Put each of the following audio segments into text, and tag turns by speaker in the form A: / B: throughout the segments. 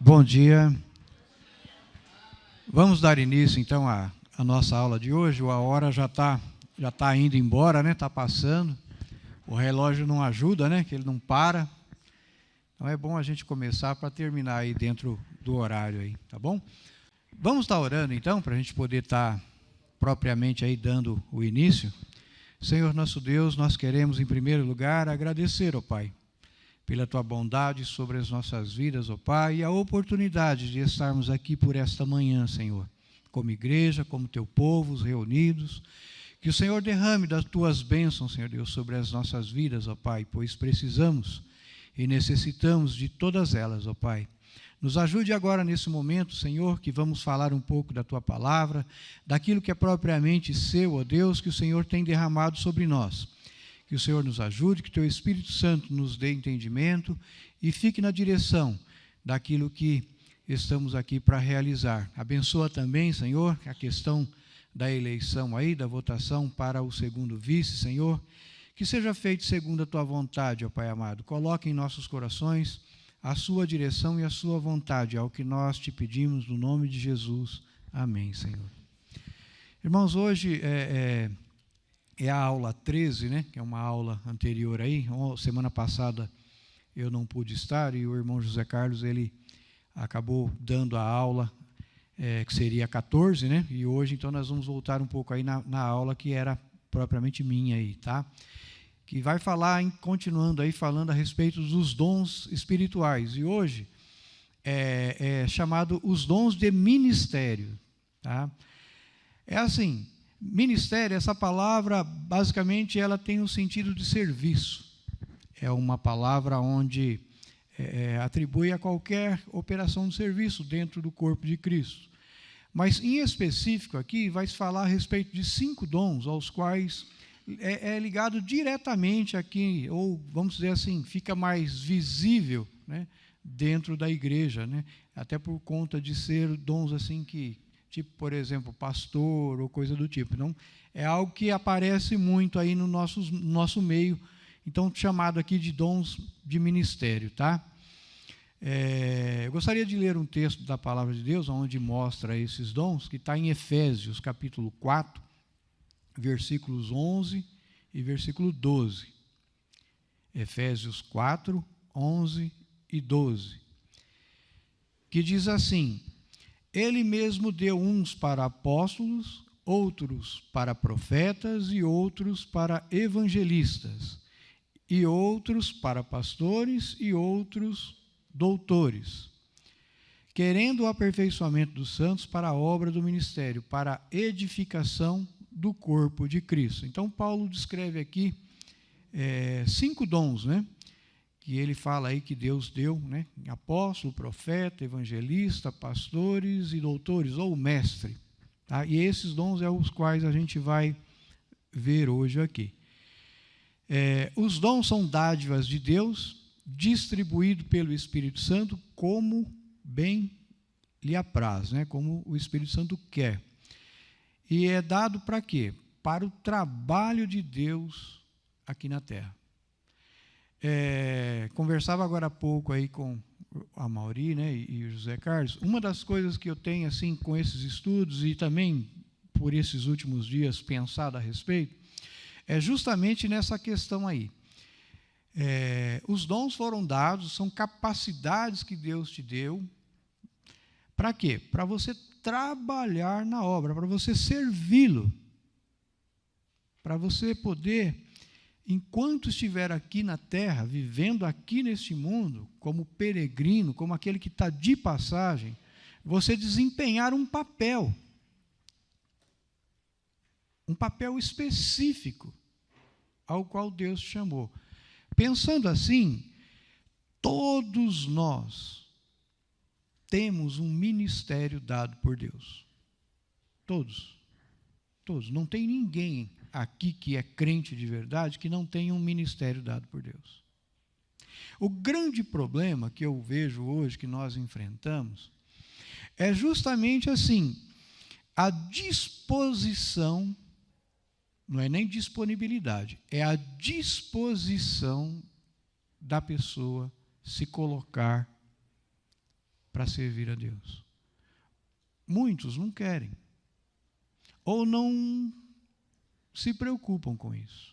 A: Bom dia. Vamos dar início, então, à nossa aula de hoje. A hora já tá indo embora, né? Está passando. O relógio não ajuda, né? Que ele não para. Então, é bom a gente começar para terminar aí dentro do horário aí, tá bom? Vamos estar orando, então, para a gente poder estar propriamente aí dando o início. Senhor nosso Deus, nós queremos, em primeiro lugar, agradecer, ó Pai, pela Tua bondade sobre as nossas vidas, ó Pai, e a oportunidade de estarmos aqui por esta manhã, Senhor, como igreja, como Teu povo, reunidos. Que o Senhor derrame das Tuas bênçãos, Senhor Deus, sobre as nossas vidas, ó Pai, pois precisamos e necessitamos de todas elas, ó Pai. Nos ajude agora nesse momento, Senhor, que vamos falar um pouco da Tua palavra, daquilo que é propriamente Seu, ó Deus, que o Senhor tem derramado sobre nós. Que o Senhor nos ajude, que Teu Espírito Santo nos dê entendimento e fique na direção daquilo que estamos aqui para realizar. Abençoa também, Senhor, a questão da eleição aí, da votação para o segundo vice, Senhor. Que seja feito segundo a Tua vontade, ó Pai amado. Coloque em nossos corações a Sua direção e a Sua vontade, é o que nós Te pedimos no nome de Jesus. Amém, Senhor. Irmãos, hoje é a aula 13, né? Que é uma aula anterior aí. Semana passada eu não pude estar e o irmão José Carlos, ele acabou dando a aula, que seria 14, né? E hoje, então, nós vamos voltar um pouco aí na aula que era propriamente minha aí, tá? Que vai falar, continuando aí, falando a respeito dos dons espirituais. E hoje é chamado os dons de ministério, tá? É assim, ministério, essa palavra, basicamente, ela tem o sentido de serviço. É uma palavra onde atribui a qualquer operação de serviço dentro do corpo de Cristo. Mas, em específico aqui, vai se falar a respeito de 5 dons, aos quais é ligado diretamente aqui, ou, vamos dizer assim, fica mais visível, né, dentro da igreja, né, até por conta de ser dons assim que, tipo, por exemplo, pastor ou coisa do tipo. Então, é algo que aparece muito aí no nosso meio, então, chamado aqui de dons de ministério, tá? Eu gostaria de ler um texto da Palavra de Deus, onde mostra esses dons, que está em Efésios, capítulo 4, versículos 11 e versículo 12. Efésios 4, 11 e 12. Que diz assim: Ele mesmo deu uns para apóstolos, outros para profetas e outros para evangelistas, e outros para pastores e outros doutores, querendo o aperfeiçoamento dos santos para a obra do ministério, para a edificação do corpo de Cristo. Então, Paulo descreve aqui 5 dons, né? Que ele fala aí que Deus deu, né? Apóstolo, profeta, evangelista, pastores e doutores, ou mestre. Tá? E esses dons é os quais a gente vai ver hoje aqui. Os dons são dádivas de Deus, distribuído pelo Espírito Santo como bem lhe apraz, né? Como o Espírito Santo quer. E é dado para quê? Para o trabalho de Deus aqui na terra. Conversava agora há pouco aí com a Mauri, né, e o José Carlos. Uma das coisas que eu tenho assim com esses estudos e também por esses últimos dias pensado a respeito é justamente nessa questão aí. Os dons foram dados, são capacidades que Deus te deu. Para quê? Para você trabalhar na obra, para você servi-lo, para você poder, enquanto estiver aqui na terra, vivendo aqui neste mundo, como peregrino, como aquele que está de passagem, você desempenhar um papel específico ao qual Deus te chamou. Pensando assim, todos nós temos um ministério dado por Deus. Todos. Não tem ninguém aqui que é crente de verdade que não tenha um ministério dado por Deus. O grande problema que eu vejo hoje, que nós enfrentamos, é justamente assim, a disposição, não é nem disponibilidade, é a disposição da pessoa se colocar para servir a Deus. Muitos não querem, ou não se preocupam com isso.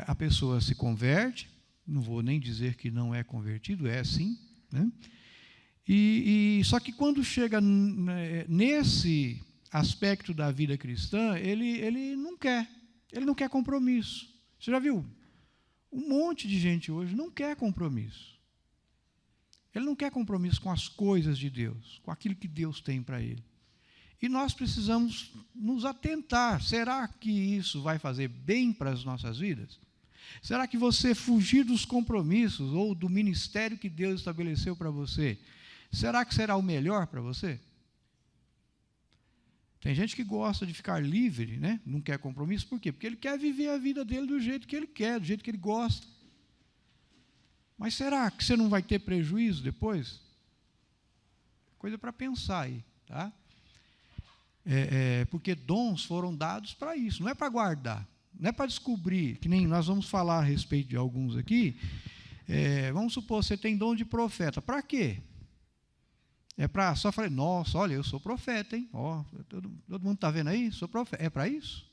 A: A pessoa se converte, não vou nem dizer que não é convertido, é sim, né? Só que quando chega nesse aspecto da vida cristã, ele não quer compromisso. Você já viu? Um monte de gente hoje não quer compromisso. Ele não quer compromisso com as coisas de Deus, com aquilo que Deus tem para ele. E nós precisamos nos atentar. Será que isso vai fazer bem para as nossas vidas? Será que você fugir dos compromissos ou do ministério que Deus estabeleceu para você, será que será o melhor para você? Tem gente que gosta de ficar livre, né? Não quer compromisso. Por quê? Porque ele quer viver a vida dele do jeito que ele quer, do jeito que ele gosta. Mas será que você não vai ter prejuízo depois? Coisa para pensar aí, tá? Porque dons foram dados para isso, não é para guardar, não é para descobrir, que nem nós vamos falar a respeito de alguns aqui. Vamos supor, você tem dom de profeta, para quê? É para só falar, nossa, olha, eu sou profeta, hein? Todo mundo está vendo aí? Sou profeta. É para isso?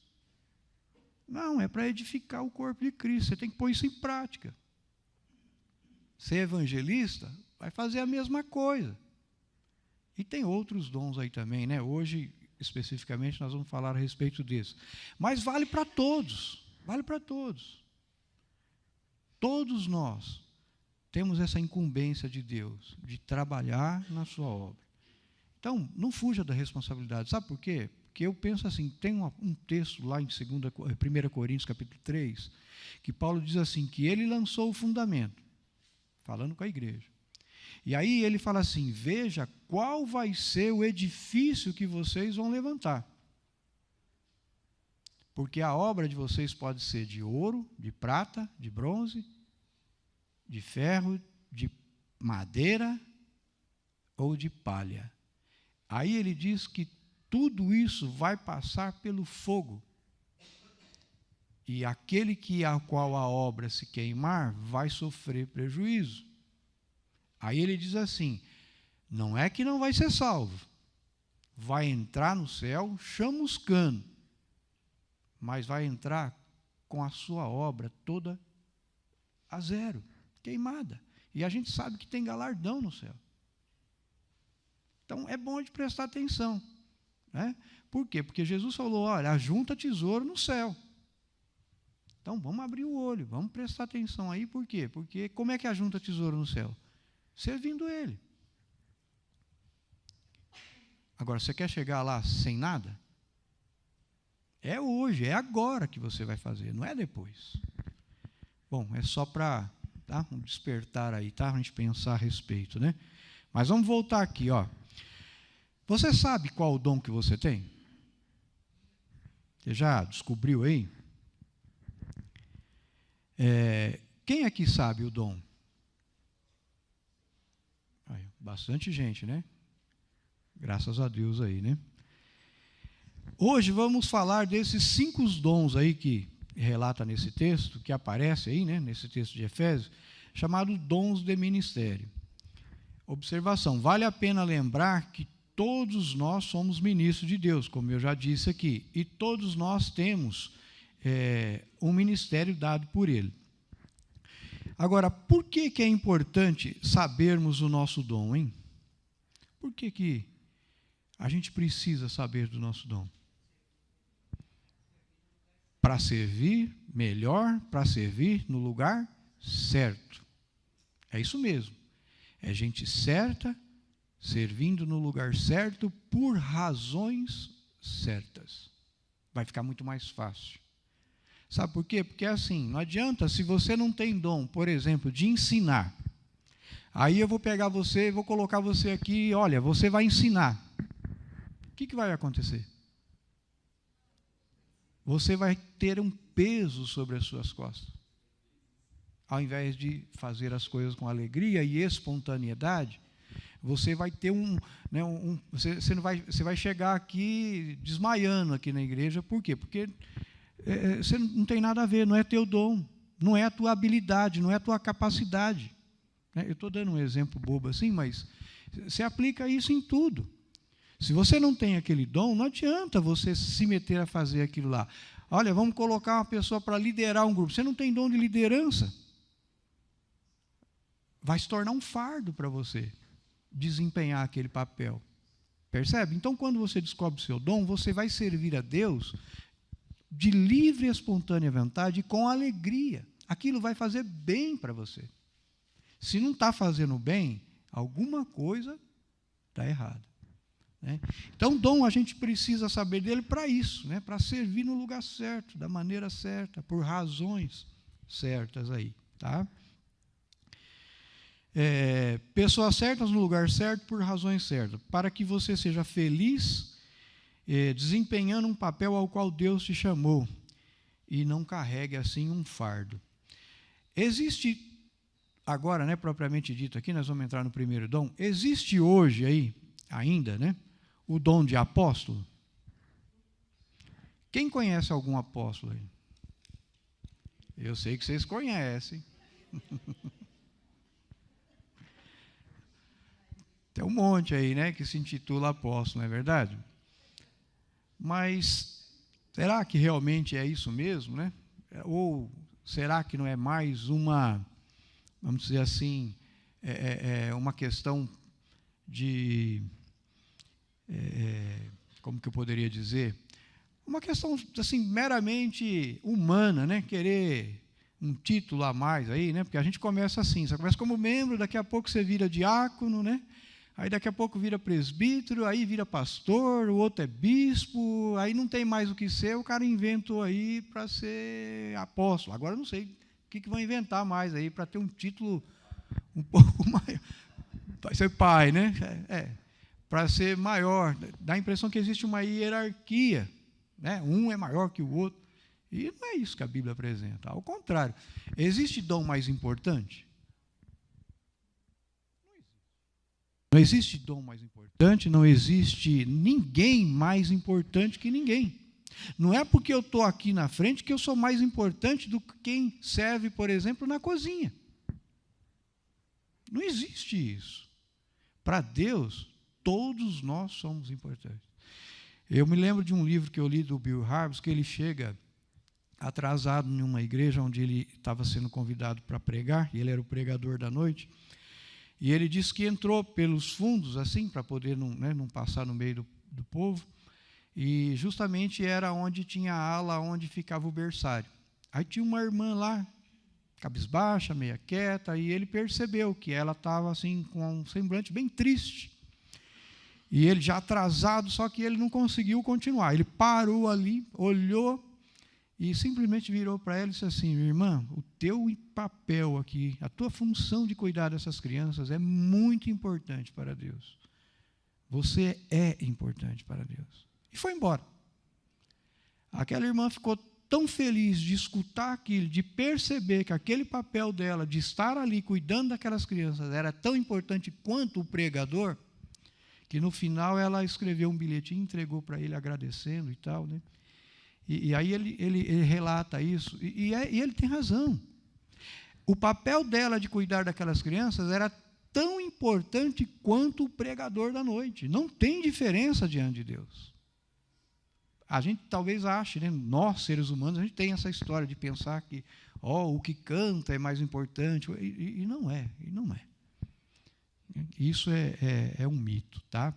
A: Não, é para edificar o corpo de Cristo, você tem que pôr isso em prática. Ser evangelista vai fazer a mesma coisa. E tem outros dons aí também, né? Hoje, especificamente, nós vamos falar a respeito desse. Mas vale para todos, vale para todos. Todos nós temos essa incumbência de Deus, de trabalhar na sua obra. Então, não fuja da responsabilidade. Sabe por quê? Porque eu penso assim, tem um texto lá em 1 Coríntios, capítulo 3, que Paulo diz assim, que ele lançou o fundamento, falando com a igreja. E aí ele fala assim, veja qual vai ser o edifício que vocês vão levantar. Porque a obra de vocês pode ser de ouro, de prata, de bronze, de ferro, de madeira ou de palha. Aí ele diz que tudo isso vai passar pelo fogo. E aquele a qual a obra se queimar vai sofrer prejuízo. Aí ele diz assim, não é que não vai ser salvo, vai entrar no céu chamuscando, mas vai entrar com a sua obra toda a zero, queimada. E a gente sabe que tem galardão no céu. Então é bom de prestar atenção, né? Por quê? Porque Jesus falou, olha, ajunta tesouro no céu. Então vamos abrir o olho, vamos prestar atenção aí, por quê? Porque como é que ajunta tesouro no céu? Servindo Ele. Agora, você quer chegar lá sem nada? É hoje, é agora que você vai fazer, não é depois. Bom, é só para um despertar aí, tá? Para a gente pensar a respeito, né? Mas vamos voltar aqui, ó. Você sabe qual o dom que você tem? Você já descobriu aí? Quem aqui sabe o dom? Bastante gente, né? Graças a Deus aí, né? Hoje vamos falar desses 5 dons aí que relata nesse texto, que aparece aí, né, nesse texto de Efésios, chamado dons de ministério. Observação, vale a pena lembrar que todos nós somos ministros de Deus, como eu já disse aqui, e todos nós temos um ministério dado por Ele. Agora, por que é importante sabermos o nosso dom, hein? Por que a gente precisa saber do nosso dom? Para servir melhor, para servir no lugar certo. É isso mesmo. É gente certa, servindo no lugar certo, por razões certas. Vai ficar muito mais fácil. Sabe por quê? Porque assim, não adianta, se você não tem dom, por exemplo, de ensinar, aí eu vou pegar você e vou colocar você aqui, olha, você vai ensinar. O que vai acontecer? Você vai ter um peso sobre as suas costas. Ao invés de fazer as coisas com alegria e espontaneidade, você vai ter você vai chegar aqui desmaiando aqui na igreja. Por quê? Porque você não tem nada a ver, não é teu dom, não é a tua habilidade, não é a tua capacidade. Eu estou dando um exemplo bobo assim, mas Você aplica isso em tudo. Se você não tem aquele dom, não adianta você se meter a fazer aquilo lá. Olha, vamos colocar uma pessoa para liderar um grupo. Você não tem dom de liderança. Vai se tornar um fardo para você desempenhar aquele papel. Percebe? Então, quando você descobre o seu dom, você vai servir a Deus de livre e espontânea vontade e com alegria. Aquilo vai fazer bem para você. Se não está fazendo bem, alguma coisa está errada. Né? Então, dom a gente precisa saber dele para isso, né? Para servir no lugar certo, da maneira certa, por razões certas aí. Tá? Pessoas certas no lugar certo, por razões certas, para que você seja feliz desempenhando um papel ao qual Deus te chamou e não carregue assim um fardo. Existe, agora, né, propriamente dito aqui, nós vamos entrar no primeiro dom, existe hoje aí, ainda, né, o dom de apóstolo? Quem conhece algum apóstolo aí? Eu sei que vocês conhecem. Tem um monte aí, né, que se intitula apóstolo, não é verdade? Mas será que realmente é isso mesmo, né? Ou será que não é mais uma, vamos dizer assim, uma questão de, como que eu poderia dizer? Uma questão assim meramente humana, né? Querer um título a mais aí, né? Porque a gente começa assim, você começa como membro, daqui a pouco você vira diácono, né? Aí daqui a pouco vira presbítero, aí vira pastor, o outro é bispo, aí não tem mais o que ser, o cara inventou aí para ser apóstolo. Agora eu não sei o que vão inventar mais aí para ter um título um pouco maior. Vai ser pai, né? Para ser maior. Dá a impressão que existe uma hierarquia, né? Um é maior que o outro. E não é isso que a Bíblia apresenta. Ao contrário, existe dom mais importante? Não existe dom mais importante, não existe ninguém mais importante que ninguém. Não é porque eu estou aqui na frente que eu sou mais importante do que quem serve, por exemplo, na cozinha. Não existe isso. Para Deus, todos nós somos importantes. Eu me lembro de um livro que eu li do Bill Hybels, que ele chega atrasado em uma igreja onde ele estava sendo convidado para pregar, e ele era o pregador da noite. E ele disse que entrou pelos fundos, assim, para poder não passar no meio do povo, e justamente era onde tinha a ala onde ficava o berçário. Aí tinha uma irmã lá, cabisbaixa, meia quieta, e ele percebeu que ela estava assim, com um semblante bem triste. E ele já atrasado, só que ele não conseguiu continuar. Ele parou ali, olhou, e simplesmente virou para ela e disse assim: irmã, o teu papel aqui, a tua função de cuidar dessas crianças é muito importante para Deus. Você é importante para Deus. E foi embora. Aquela irmã ficou tão feliz de escutar aquilo, de perceber que aquele papel dela, de estar ali cuidando daquelas crianças, era tão importante quanto o pregador, que no final ela escreveu um bilhetinho, entregou para ele agradecendo e tal, né? E aí ele relata isso, e ele tem razão. O papel dela de cuidar daquelas crianças era tão importante quanto o pregador da noite. Não tem diferença diante de Deus. A gente talvez ache, né, nós, seres humanos, a gente tem essa história de pensar que o que canta é mais importante, e não é, e não é. Isso é um mito. Tá?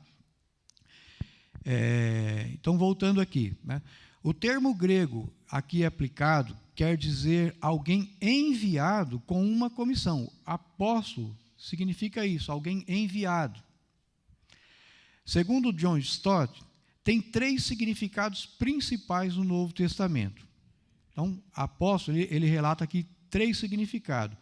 A: Então, voltando aqui, né? O termo grego aqui aplicado quer dizer alguém enviado com uma comissão. Apóstolo significa isso, alguém enviado. Segundo John Stott, tem 3 significados principais no Novo Testamento. Então, apóstolo, ele relata aqui 3 significados.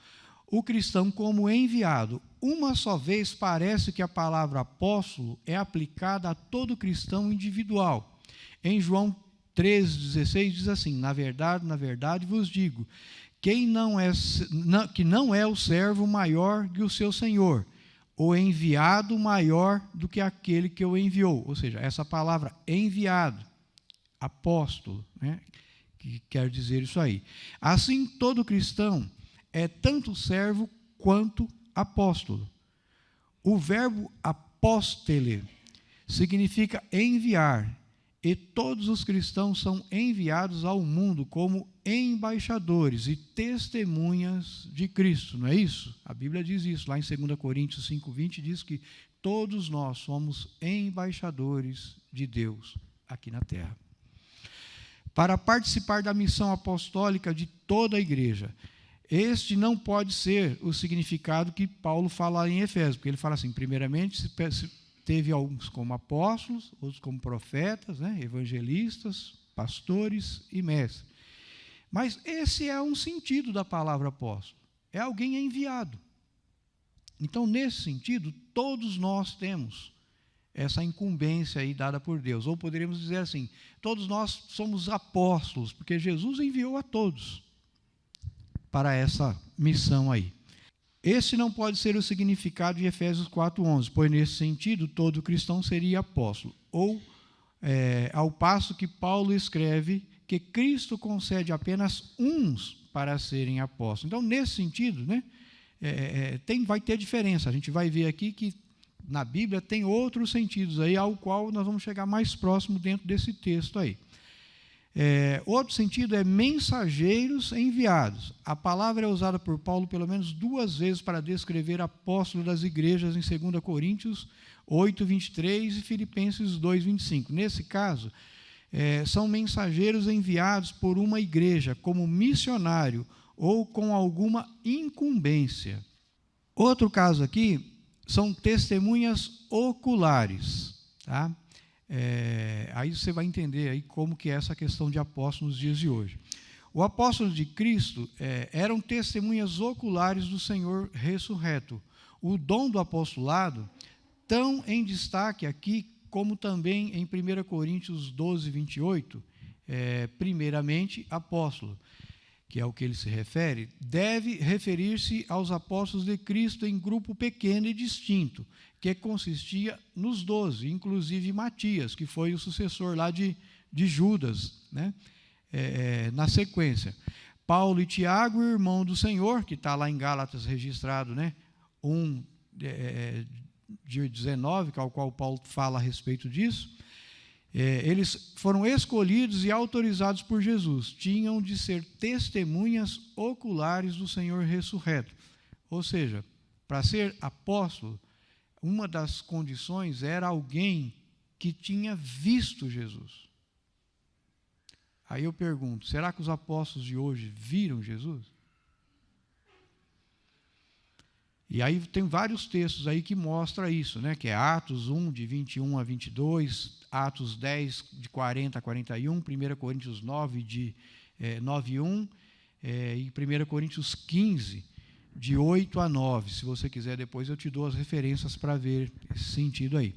A: O cristão como enviado. Uma só vez parece que a palavra apóstolo é aplicada a todo cristão individual. Em João 13,16 diz assim: na verdade vos digo, que não é o servo maior que o seu senhor, o enviado maior do que aquele que o enviou. Ou seja, essa palavra enviado, apóstolo, né, que quer dizer isso aí. Assim, todo cristão é tanto servo quanto apóstolo. O verbo apóstele significa enviar, e todos os cristãos são enviados ao mundo como embaixadores e testemunhas de Cristo, não é isso? A Bíblia diz isso, lá em 2 Coríntios 5:20, diz que todos nós somos embaixadores de Deus aqui na terra. Para participar da missão apostólica de toda a igreja, este não pode ser o significado que Paulo fala em Efésios, porque ele fala assim, primeiramente, teve alguns como apóstolos, outros como profetas, né, evangelistas, pastores e mestres. Mas esse é um sentido da palavra apóstolo. É alguém enviado. Então, nesse sentido, todos nós temos essa incumbência aí dada por Deus. Ou poderíamos dizer assim, todos nós somos apóstolos, porque Jesus enviou a todos para essa missão aí. Esse não pode ser o significado de Efésios 4:11, pois nesse sentido todo cristão seria apóstolo. Ou, ao passo que Paulo escreve que Cristo concede apenas uns para serem apóstolos. Então, nesse sentido, né, vai ter diferença. A gente vai ver aqui que na Bíblia tem outros sentidos aí, ao qual nós vamos chegar mais próximo dentro desse texto aí. Outro sentido é mensageiros enviados. A palavra é usada por Paulo pelo menos 2 vezes para descrever apóstolo das igrejas em 2 Coríntios 8:23 e Filipenses 2:25. Nesse caso, são mensageiros enviados por uma igreja como missionário ou com alguma incumbência. Outro caso aqui são testemunhas oculares, tá? Aí você vai entender aí como que é essa questão de apóstolo nos dias de hoje. O apóstolo de Cristo eram testemunhas oculares do Senhor ressurreto. O dom do apostolado, tão em destaque aqui, como também em 1 Coríntios 12:28, primeiramente apóstolo, que é o que ele se refere, deve referir-se aos apóstolos de Cristo em grupo pequeno e distinto, que consistia nos 12, inclusive Matias, que foi o sucessor lá de Judas, né? Na sequência. Paulo e Tiago, irmão do Senhor, que está lá em Gálatas registrado, né? 1:19, ao qual Paulo fala a respeito disso. Eles foram escolhidos e autorizados por Jesus. Tinham de ser testemunhas oculares do Senhor ressurreto. Ou seja, para ser apóstolo, uma das condições era alguém que tinha visto Jesus. Aí eu pergunto, será que os apóstolos de hoje viram Jesus? E aí tem vários textos aí que mostram isso, né? Que é Atos 1, de 21 a 22, Atos 10, de 40 a 41, 1 Coríntios 9, de 9 e 1, e 1 Coríntios 15, de 8 a 9. Se você quiser, depois eu te dou as referências para ver esse sentido aí.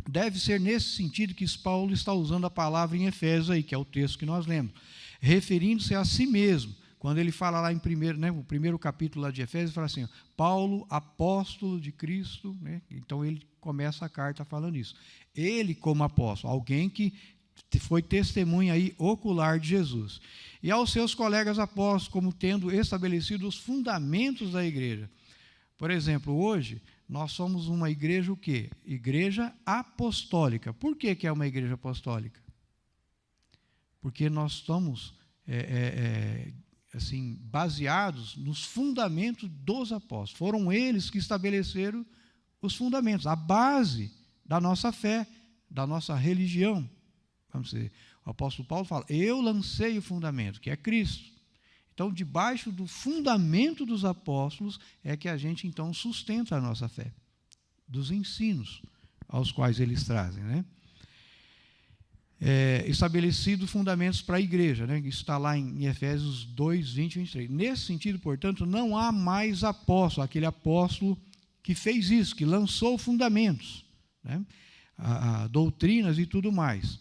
A: Deve ser nesse sentido que Paulo está usando a palavra em Efésios aí, que é o texto que nós lemos, referindo-se a si mesmo. Quando ele fala lá em o primeiro capítulo lá de Efésios, fala assim, Paulo, apóstolo de Cristo, né? Então ele começa a carta falando isso. Ele como apóstolo, alguém que foi testemunha aí ocular de Jesus. E aos seus colegas apóstolos, como tendo estabelecido os fundamentos da igreja. Por exemplo, hoje, nós somos uma igreja o quê? Igreja apostólica. Por que é uma igreja apostólica? Porque nós estamos assim, baseados nos fundamentos dos apóstolos. Foram eles que estabeleceram os fundamentos, a base da nossa fé, da nossa religião. Vamos dizer, o apóstolo Paulo fala, eu lancei o fundamento, que é Cristo. Então, debaixo do fundamento dos apóstolos é que a gente, então, sustenta a nossa fé, dos ensinos aos quais eles trazem, né? Estabelecido fundamentos para a igreja, né? Isso está lá em Efésios 2, 20 e 23. Nesse sentido, portanto, não há mais apóstolo, aquele apóstolo que fez isso, que lançou fundamentos, né? Doutrinas e tudo mais.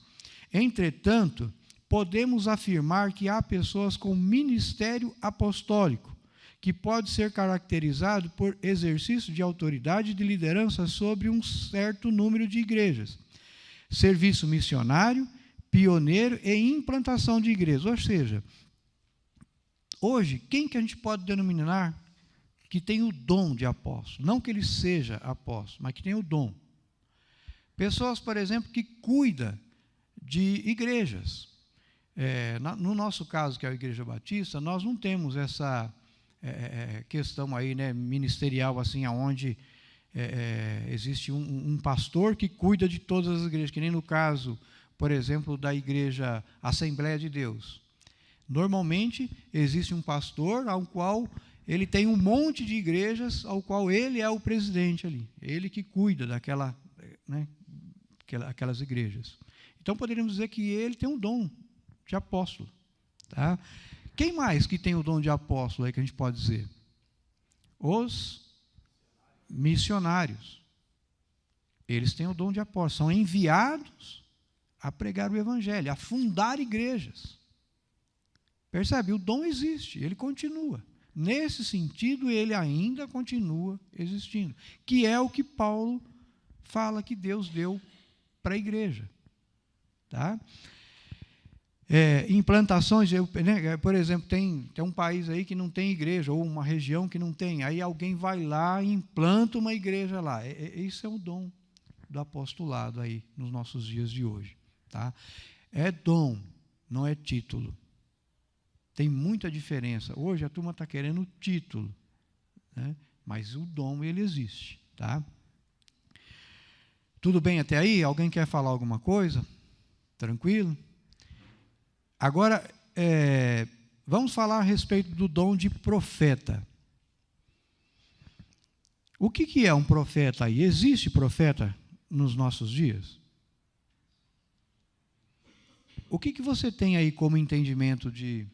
A: Entretanto, podemos afirmar que há pessoas com ministério apostólico, que pode ser caracterizado por exercício de autoridade e de liderança sobre um certo número de igrejas. Serviço missionário, pioneiro e implantação de igrejas. Ou seja, hoje, quem que a gente pode denominar que tem o dom de apóstolo. Não que ele seja apóstolo, mas que tem o dom. Pessoas, por exemplo, que cuidam de igrejas. No nosso caso, que é a Igreja Batista, nós não temos essa questão aí, né, ministerial, assim, onde existe um pastor que cuida de todas as igrejas, que nem no caso, por exemplo, da Igreja Assembleia de Deus. Normalmente, existe um pastor ao qual ele tem um monte de igrejas, ao qual ele é o presidente ali. Ele que cuida aquelas igrejas. Então, poderíamos dizer que ele tem um dom de apóstolo. Tá? Quem mais que tem o dom de apóstolo aí que a gente pode dizer? Os missionários. Eles têm o dom de apóstolo. São enviados a pregar o evangelho, a fundar igrejas. Percebe? O dom existe, ele continua. Nesse sentido, ele ainda continua existindo, que é o que Paulo fala que Deus deu para a igreja. Tá? Implantações, por exemplo, tem um país aí que não tem igreja, ou uma região que não tem, aí alguém vai lá e implanta uma igreja lá. Isso é o dom do apostolado aí, nos nossos dias de hoje. Tá? É dom, não é título. Tem muita diferença. Hoje a turma está querendo o título, né? Mas o dom, ele existe. Tá? Tudo bem até aí? Alguém quer falar alguma coisa? Tranquilo? Agora, vamos falar a respeito do dom de profeta. O que é um profeta aí? Existe profeta nos nossos dias? O que você tem aí como entendimento de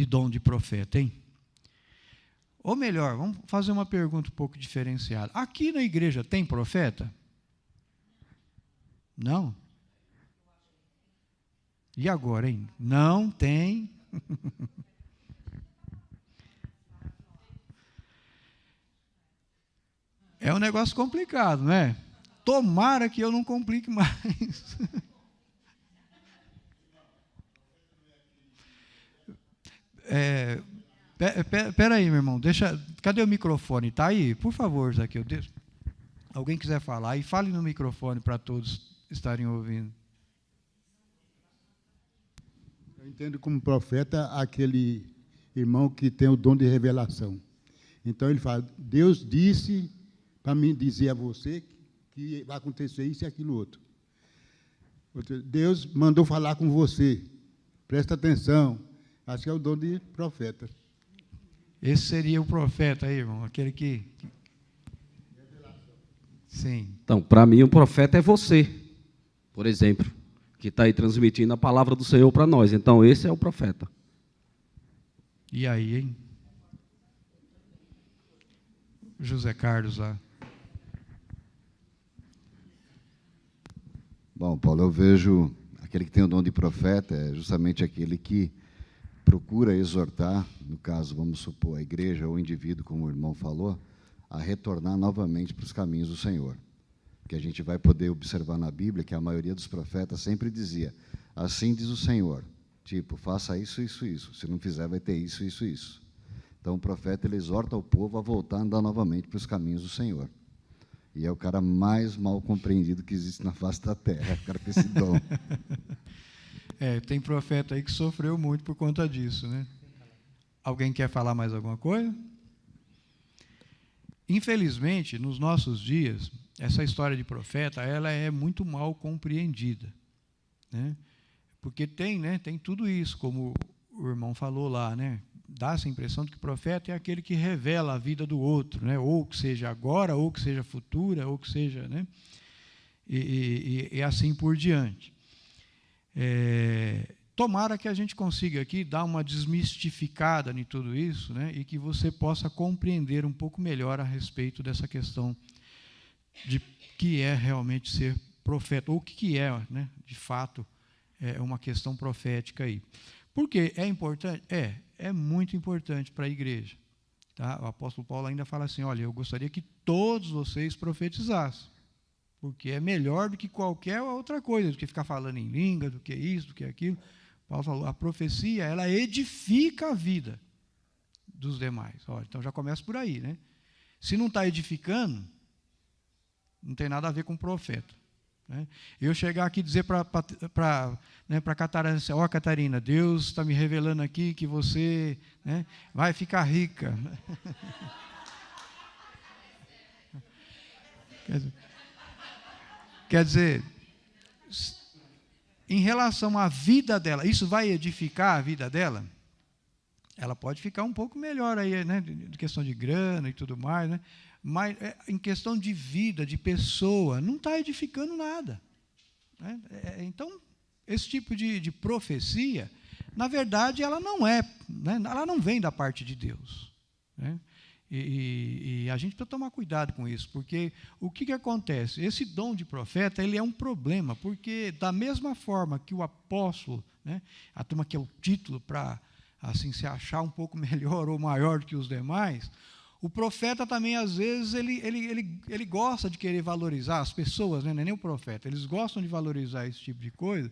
A: dom de profeta, hein? Ou melhor, vamos fazer uma pergunta um pouco diferenciada. Aqui na igreja tem profeta? Não? E agora, hein? Não tem. É um negócio complicado, não é? Tomara que eu não complique mais. Espera aí, meu irmão. Cadê o microfone? Está aí? Por favor, Zaqueu. Alguém quiser falar, aí fale no microfone para todos estarem ouvindo.
B: Eu entendo como profeta aquele irmão que tem o dom de revelação. Então ele fala, Deus disse para mim dizer a você que vai acontecer isso e aquilo outro. Deus mandou falar com você. Presta atenção. Acho que é o dom de profeta.
A: Esse seria o profeta aí, irmão, aquele que... Sim.
C: Então, para mim, o profeta é você, por exemplo, que está aí transmitindo a palavra do Senhor para nós. Então, esse é o profeta.
A: E aí, hein? José Carlos lá.
D: Bom, Paulo, eu vejo aquele que tem o dom de profeta é justamente aquele que procura exortar, no caso, vamos supor, a igreja ou o indivíduo, como o irmão falou, a retornar novamente para os caminhos do Senhor. Que a gente vai poder observar na Bíblia que a maioria dos profetas sempre dizia, assim diz o Senhor, tipo, faça isso, isso, isso, se não fizer vai ter isso, isso, isso. Então o profeta ele exorta o povo a voltar a andar novamente para os caminhos do Senhor. E é o cara mais mal compreendido que existe na face da terra, o cara com esse dom.
A: Tem profeta aí que sofreu muito por conta disso, né? Alguém quer falar mais alguma coisa? Infelizmente, nos nossos dias, essa história de profeta, ela é muito mal compreendida, né? Porque tem tudo isso, como o irmão falou lá, né? Dá essa impressão de que o profeta é aquele que revela a vida do outro, né? Ou que seja agora, ou que seja futura, ou que seja, né? E assim por diante. Tomara que a gente consiga aqui dar uma desmistificada em tudo isso, né? E que você possa compreender um pouco melhor a respeito dessa questão de que é realmente ser profeta, ou o que é, né? De fato, uma questão profética aí. Por quê? É importante? É muito importante para a igreja. Tá? O apóstolo Paulo ainda fala assim, olha, eu gostaria que todos vocês profetizassem, porque é melhor do que qualquer outra coisa, do que ficar falando em língua, do que isso, do que aquilo. Paulo falou, a profecia, ela edifica a vida dos demais. Olha, então já começa por aí, né? Se não está edificando, não tem nada a ver com o profeta. Né? Eu chegar aqui e dizer para a Catarina, ó, Catarina, Deus está me revelando aqui que você, né, vai ficar rica. Quer dizer, em relação à vida dela, isso vai edificar a vida dela? Ela pode ficar um pouco melhor aí, né, de questão de grana e tudo mais, né? Mas em questão de vida, de pessoa, não está edificando nada. Né? Então, esse tipo de profecia, na verdade, ela não é, né, ela não vem da parte de Deus. Né? E a gente precisa tomar cuidado com isso, porque o que acontece? Esse dom de profeta, ele é um problema, porque da mesma forma que o apóstolo, né, a turma que é o título para assim, se achar um pouco melhor ou maior do que os demais, o profeta também, às vezes, ele gosta de querer valorizar as pessoas, né? Não é nem o profeta, eles gostam de valorizar esse tipo de coisa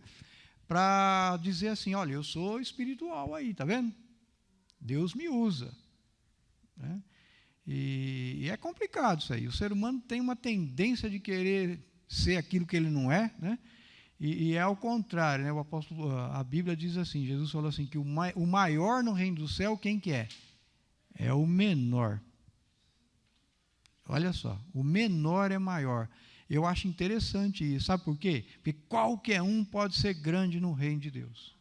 A: para dizer assim, olha, eu sou espiritual aí, está vendo? Deus me usa. Né? E é complicado isso aí. O ser humano tem uma tendência de querer ser aquilo que ele não é, né? E é ao contrário, né? O apóstolo, a Bíblia diz assim, Jesus falou assim, que o maior no reino do céu, quem que é? É o menor. Olha só, o menor é maior. Eu acho interessante isso. Sabe por quê? Porque qualquer um pode ser grande no reino de Deus.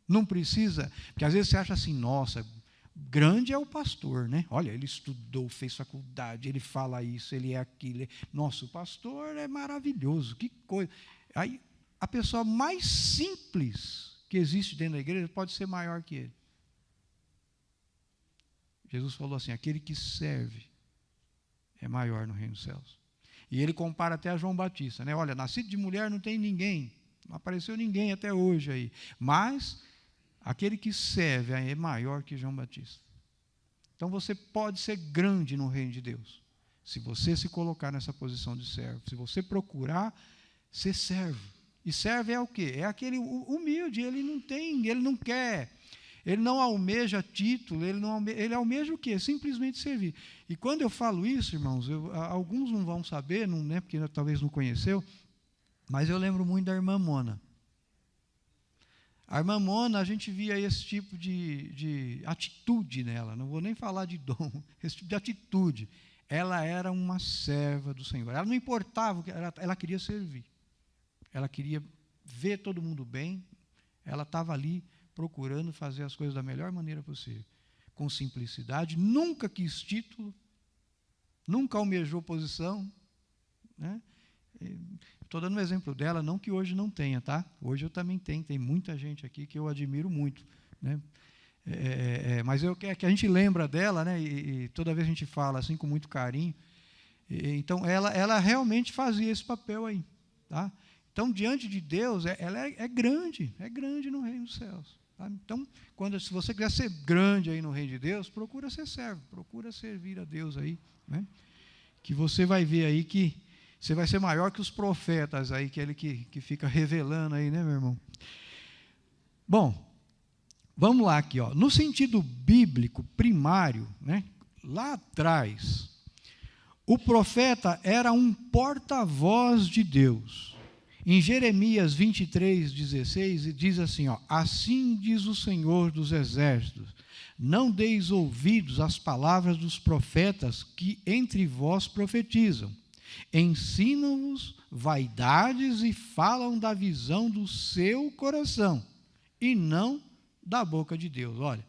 A: Não precisa, porque às vezes você acha assim, nossa, grande é o pastor, né? Olha, ele estudou, fez faculdade, ele fala isso, ele é aquilo. Nossa, o pastor é maravilhoso, que coisa. Aí, a pessoa mais simples que existe dentro da igreja pode ser maior que ele. Jesus falou assim, aquele que serve é maior no reino dos céus. E ele compara até a João Batista, né? Olha, nascido de mulher não tem ninguém, não apareceu ninguém até hoje aí, mas aquele que serve é maior que João Batista. Então você pode ser grande no reino de Deus, se você se colocar nessa posição de servo, se você procurar ser servo. E servo é o quê? É aquele humilde, ele não quer, ele não almeja título, ele almeja o quê? Simplesmente servir. E quando eu falo isso, irmãos, alguns não vão saber, não, né, porque talvez não conheceu, mas eu lembro muito da irmã Mona. A irmã Mona, a gente via esse tipo de atitude nela, não vou nem falar de dom, esse tipo de atitude. Ela era uma serva do Senhor. Ela não importava, ela queria servir. Ela queria ver todo mundo bem, ela estava ali procurando fazer as coisas da melhor maneira possível, com simplicidade, nunca quis título, nunca almejou posição. Né? Estou dando um exemplo dela, não que hoje não tenha, tá? Hoje eu também tenho, tem muita gente aqui que eu admiro muito. Né? Mas que a gente lembra dela, né? E toda vez a gente fala assim com muito carinho. Então, ela realmente fazia esse papel aí. Tá? Então, diante de Deus, ela é grande no reino dos céus. Tá? Então, se você quiser ser grande aí no reino de Deus, procura ser servo, procura servir a Deus aí, né? Que você vai ver aí que você vai ser maior que os profetas aí, que ele que fica revelando aí, né, meu irmão? Bom, vamos lá aqui, ó. No sentido bíblico primário, né, lá atrás, o profeta era um porta-voz de Deus. Em Jeremias 23:16, diz assim, ó, assim diz o Senhor dos Exércitos, não deis ouvidos às palavras dos profetas que entre vós profetizam. Ensinam-vos vaidades e falam da visão do seu coração, e não da boca de Deus. Olha,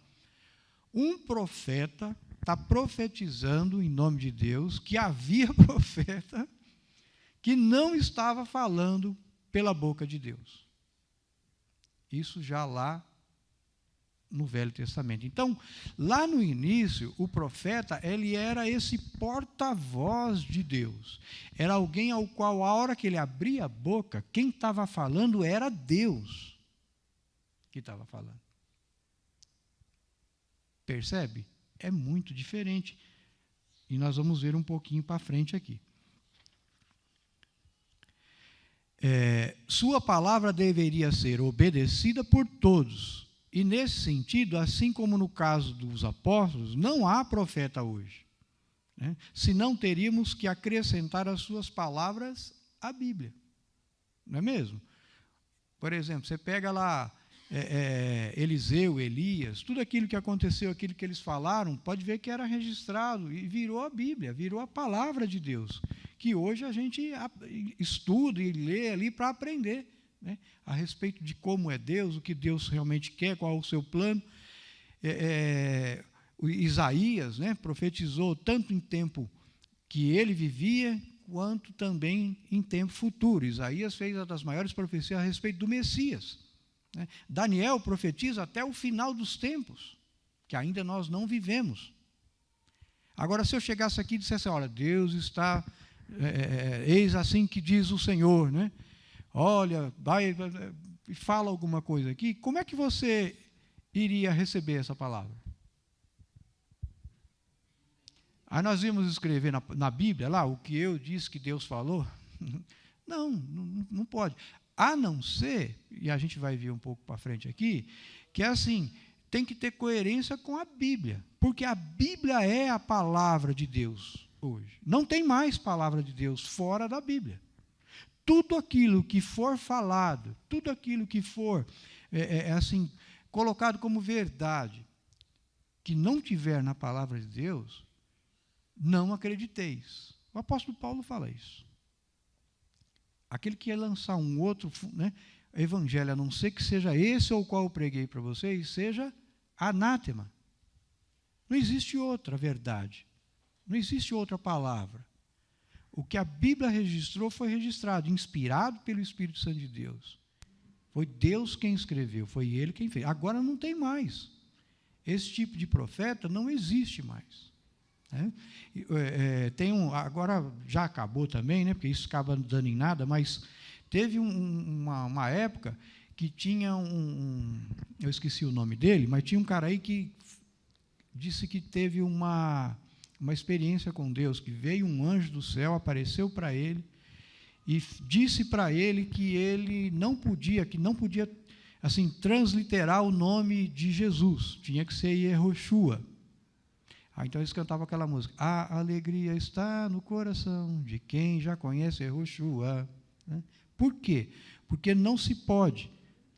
A: um profeta está profetizando em nome de Deus que havia profeta que não estava falando pela boca de Deus. Isso já lá no Velho Testamento. Então, lá no início, o profeta, ele era esse porta-voz de Deus. Era alguém ao qual, a hora que ele abria a boca, quem estava falando era Deus que estava falando. Percebe? É muito diferente. E nós vamos ver um pouquinho para frente aqui. Sua palavra deveria ser obedecida por todos, E, nesse sentido, assim como no caso dos apóstolos, não há profeta hoje, né? Senão teríamos que acrescentar as suas palavras à Bíblia. Não é mesmo? Por exemplo, você pega lá Eliseu, Elias, tudo aquilo que aconteceu, aquilo que eles falaram, pode ver que era registrado e virou a Bíblia, virou a palavra de Deus, que hoje a gente estuda e lê ali para aprender, né, a respeito de como é Deus, o que Deus realmente quer, qual é o seu plano. O Isaías, né, profetizou tanto em tempo que ele vivia, quanto também em tempo futuro. Isaías fez uma das maiores profecias a respeito do Messias, né? Daniel profetiza até o final dos tempos, que ainda nós não vivemos. Agora, se eu chegasse aqui e dissesse, olha, Deus está, eis assim que diz o Senhor, né? Olha, vai e fala alguma coisa aqui, como é que você iria receber essa palavra? Aí nós íamos escrever na Bíblia, lá, o que eu disse que Deus falou. Não pode. A não ser, e a gente vai ver um pouco para frente aqui, que é assim, tem que ter coerência com a Bíblia, porque a Bíblia é a palavra de Deus hoje. Não tem mais palavra de Deus fora da Bíblia. Tudo aquilo que for falado, tudo aquilo que for assim, colocado como verdade, que não tiver na palavra de Deus, não acrediteis. O apóstolo Paulo fala isso. Aquele que ia lançar um outro, né, evangelho, a não ser que seja esse ou qual eu preguei para vocês, seja anátema. Não existe outra verdade. Não existe outra palavra. O que a Bíblia registrou foi registrado, inspirado pelo Espírito Santo de Deus. Foi Deus quem escreveu, foi Ele quem fez. Agora não tem mais. Esse tipo de profeta não existe mais. Agora já acabou também, né, porque isso acaba dando em nada, mas teve uma época que tinha eu esqueci o nome dele, mas tinha um cara aí que disse que teve uma experiência com Deus, que veio um anjo do céu, apareceu para ele e disse para ele que ele não podia assim, transliterar o nome de Jesus, tinha que ser Yehoshua. Então eles cantavam aquela música, a alegria está no coração de quem já conhece Yehoshua. Né? Por quê? Porque não se pode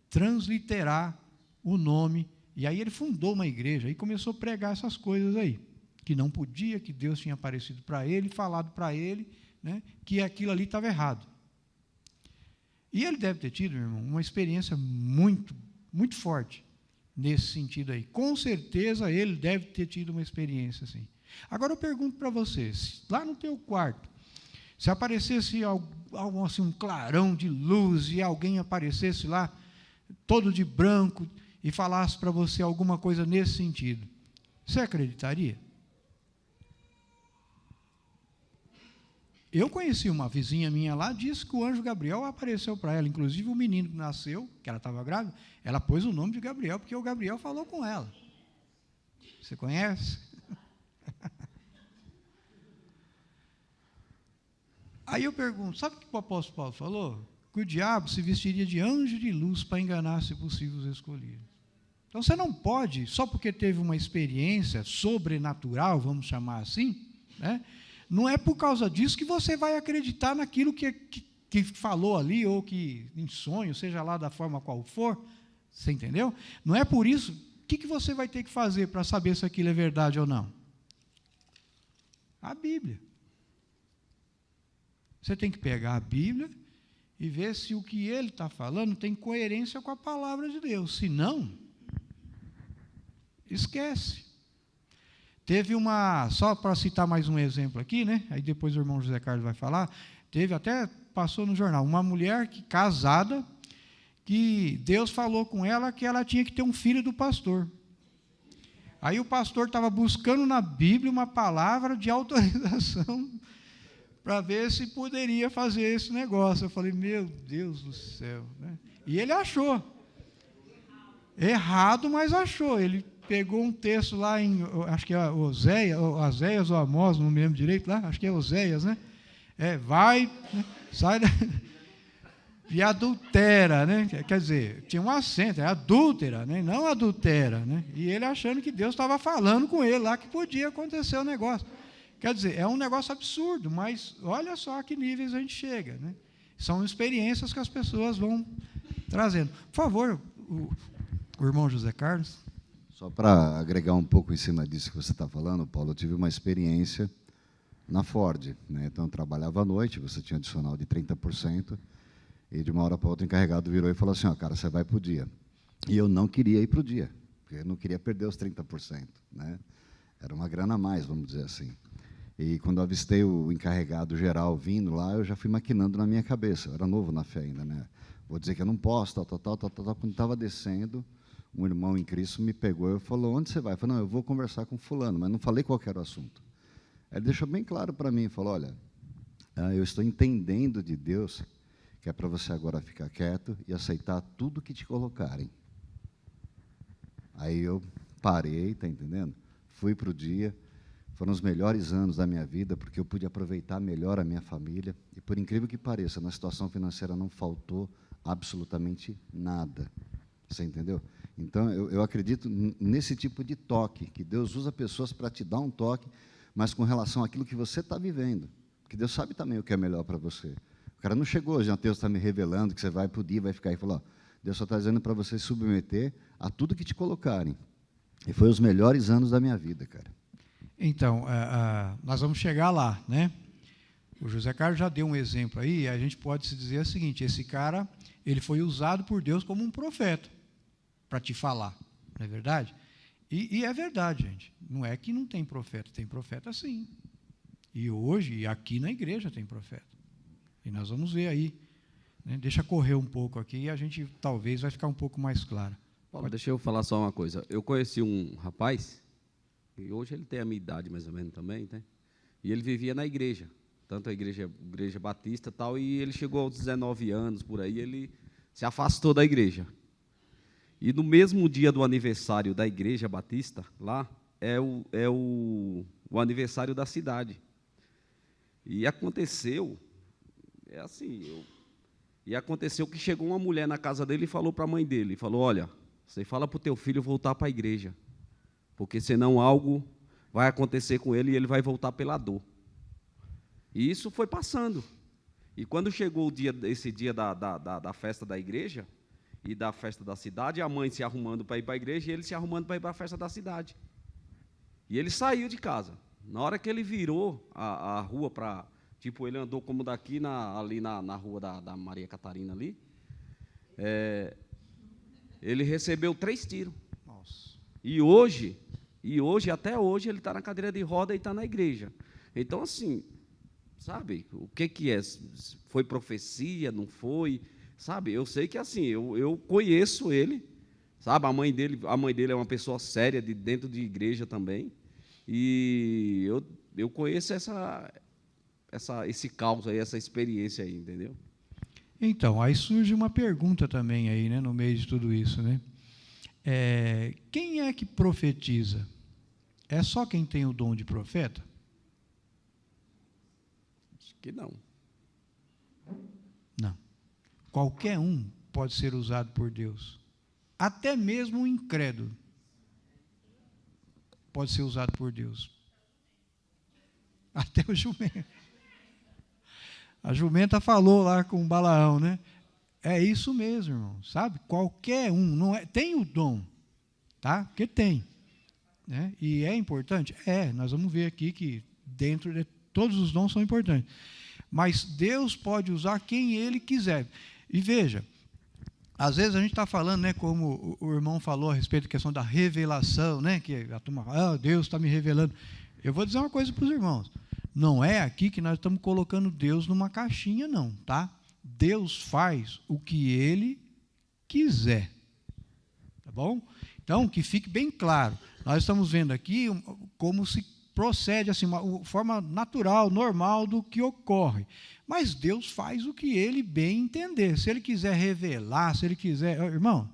A: transliterar o nome. E aí ele fundou uma igreja e começou a pregar essas coisas aí, que não podia, que Deus tinha aparecido para ele, falado para ele, né, que aquilo ali estava errado. E ele deve ter tido, meu irmão, uma experiência muito, muito forte nesse sentido aí. Com certeza ele deve ter tido uma experiência assim. Agora eu pergunto para vocês, lá no teu quarto, se aparecesse algo assim, um clarão de luz, e alguém aparecesse lá, todo de branco, e falasse para você alguma coisa nesse sentido, você acreditaria? Eu conheci uma vizinha minha lá, disse que o anjo Gabriel apareceu para ela, inclusive o menino que nasceu, que ela estava grávida, ela pôs o nome de Gabriel, porque o Gabriel falou com ela. Você conhece? Aí eu pergunto, sabe o que o apóstolo Paulo falou? Que o diabo se vestiria de anjo de luz para enganar, se possível, os escolhidos. Então você não pode, só porque teve uma experiência sobrenatural, vamos chamar assim, né? Não é por causa disso que você vai acreditar naquilo que falou ali, ou que em sonho, seja lá da forma qual for, você entendeu? Não é por isso. O que você vai ter que fazer para saber se aquilo é verdade ou não? A Bíblia. Você tem que pegar a Bíblia e ver se o que ele está falando tem coerência com a palavra de Deus. Se não, esquece. Teve só para citar mais um exemplo aqui, né? Aí depois o irmão José Carlos vai falar, passou no jornal, uma mulher casada, que Deus falou com ela que ela tinha que ter um filho do pastor. Aí o pastor estava buscando na Bíblia uma palavra de autorização para ver se poderia fazer esse negócio. Eu falei, meu Deus do céu. Né? E ele achou. Errado, mas achou. Ele pegou um texto lá em, acho que é Oséias ou Amós, não me lembro direito lá, acho que é Oséias, né? Vai, né? Sai da... e adultera, né? Quer dizer, tinha um acento, é adúltera, né? Não adultera, né? E ele achando que Deus estava falando com ele lá que podia acontecer o negócio. Quer dizer, é um negócio absurdo, mas olha só a que níveis a gente chega, né? São experiências que as pessoas vão trazendo. Por favor, o irmão José Carlos.
D: Só para agregar um pouco em cima disso que você está falando, Paulo, eu tive uma experiência na Ford, né? Então, eu trabalhava à noite, você tinha adicional de 30%, e de uma hora para outra o encarregado virou e falou assim, cara, você vai para o dia. E eu não queria ir para o dia, porque eu não queria perder os 30%. Né? Era uma grana a mais, vamos dizer assim. E quando eu avistei o encarregado geral vindo lá, eu já fui maquinando na minha cabeça. Eu era novo na fé ainda, né? Vou dizer que eu não posso, tal. Quando estava descendo, um irmão em Cristo me pegou e falou, onde você vai? Eu falei, não, eu vou conversar com fulano, mas não falei qual era o assunto. Ele deixou bem claro para mim, falou, olha, eu estou entendendo de Deus que é para você agora ficar quieto e aceitar tudo que te colocarem. Aí eu parei, está entendendo? Fui para o dia. Foram os melhores anos da minha vida, porque eu pude aproveitar melhor a minha família. E, por incrível que pareça, na situação financeira não faltou absolutamente nada. Você entendeu? Então, eu acredito nesse tipo de toque, que Deus usa pessoas para te dar um toque, mas com relação àquilo que você está vivendo. Porque Deus sabe também o que é melhor para você. O cara não chegou, já Deus está me revelando que você vai para o dia, vai ficar aí e falou, Deus só está dizendo para você se submeter a tudo que te colocarem. E foi os melhores anos da minha vida, cara.
A: Então, nós vamos chegar lá, né? O José Carlos já deu um exemplo aí, e a gente pode se dizer o seguinte, esse cara, ele foi usado por Deus como um profeta, para te falar, não é verdade? E é verdade, gente, não é que não tem profeta sim. E hoje, aqui na igreja tem profeta. E nós vamos ver aí, né? Deixa correr um pouco aqui, e a gente talvez vai ficar um pouco mais claro.
C: Paulo, deixa eu falar só uma coisa. Eu conheci um rapaz, e hoje ele tem a minha idade mais ou menos também, né? E ele vivia na igreja, tanto a igreja batista e tal, e ele chegou aos 19 anos, por aí, ele se afastou da igreja. E no mesmo dia do aniversário da igreja batista, lá, é o aniversário da cidade. E aconteceu, e aconteceu que chegou uma mulher na casa dele e falou para a mãe dele, falou, olha, você fala para o teu filho voltar para a igreja, porque senão algo vai acontecer com ele e ele vai voltar pela dor. E isso foi passando. E quando chegou esse dia da festa da igreja e da festa da cidade, a mãe se arrumando para ir para a igreja e ele se arrumando para ir para a festa da cidade. E ele saiu de casa. Na hora que ele virou a rua para... Tipo, ele andou como daqui, ali na rua da Maria Catarina ali. Ele recebeu 3 tiros.
A: Nossa.
C: E hoje, até hoje, ele está na cadeira de roda e está na igreja. Então, assim, sabe, o que é? Foi profecia, não foi? Sabe, eu sei que, assim, eu conheço ele, sabe, a mãe dele é uma pessoa séria, dentro de igreja também, e eu conheço esse caos aí, essa experiência aí, entendeu?
A: Então, aí surge uma pergunta também aí, né, no meio de tudo isso, né? Quem é que profetiza? É só quem tem o dom de profeta?
C: Acho que não.
A: Não. Qualquer um pode ser usado por Deus. Até mesmo o incrédulo pode ser usado por Deus. Até o jumento. A jumenta falou lá com o Balaão, né? É isso mesmo, irmão, sabe? Qualquer um, não é, tem o dom, tá? Porque tem, né? E é importante? Nós vamos ver aqui que dentro de todos os dons são importantes. Mas Deus pode usar quem Ele quiser. E veja, às vezes a gente está falando, né, como o irmão falou a respeito da questão da revelação, né? Que a turma fala, Deus está me revelando. Eu vou dizer uma coisa para os irmãos. Não é aqui que nós estamos colocando Deus numa caixinha, não, tá? Deus faz o que Ele quiser. Tá bom? Então, que fique bem claro. Nós estamos vendo aqui como se procede, assim, uma forma natural, normal do que ocorre. Mas Deus faz o que Ele bem entender. Se Ele quiser revelar, se Ele quiser... Irmão,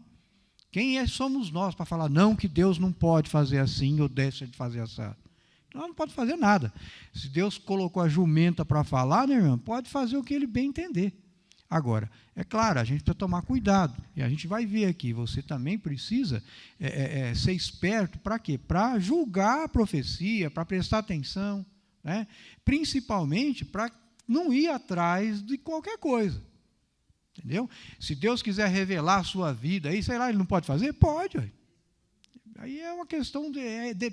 A: quem somos nós para falar, não, que Deus não pode fazer assim ou deixa de fazer assim? Não pode fazer nada. Se Deus colocou a jumenta para falar, né, irmão, pode fazer o que Ele bem entender. Agora, é claro, a gente precisa tomar cuidado, e a gente vai ver aqui, você também precisa ser esperto para quê? Para julgar a profecia, para prestar atenção, né? Principalmente para não ir atrás de qualquer coisa, entendeu? Se Deus quiser revelar a sua vida, aí, sei lá, Ele não pode fazer? Pode. Aí é uma questão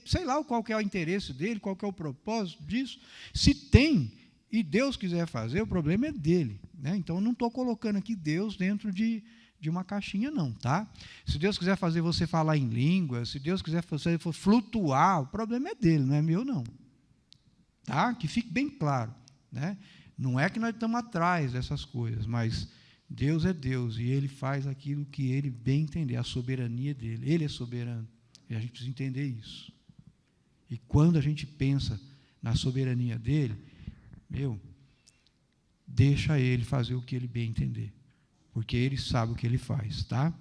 A: sei lá qual que é o interesse dele, qual que é o propósito disso. Se tem, e Deus quiser fazer, o problema é dele, né? Então, eu não estou colocando aqui Deus dentro de uma caixinha, não, tá? Se Deus quiser fazer você falar em língua, se Deus quiser fazer você flutuar, o problema é dele, não é meu, não. Tá? Que fique bem claro, né? Não é que nós estamos atrás dessas coisas, mas Deus é Deus, e Ele faz aquilo que Ele bem entender, a soberania dEle. Ele é soberano, e a gente precisa entender isso. E quando a gente pensa na soberania dEle, deixa Ele fazer o que Ele bem entender, porque Ele sabe o que Ele faz, tá?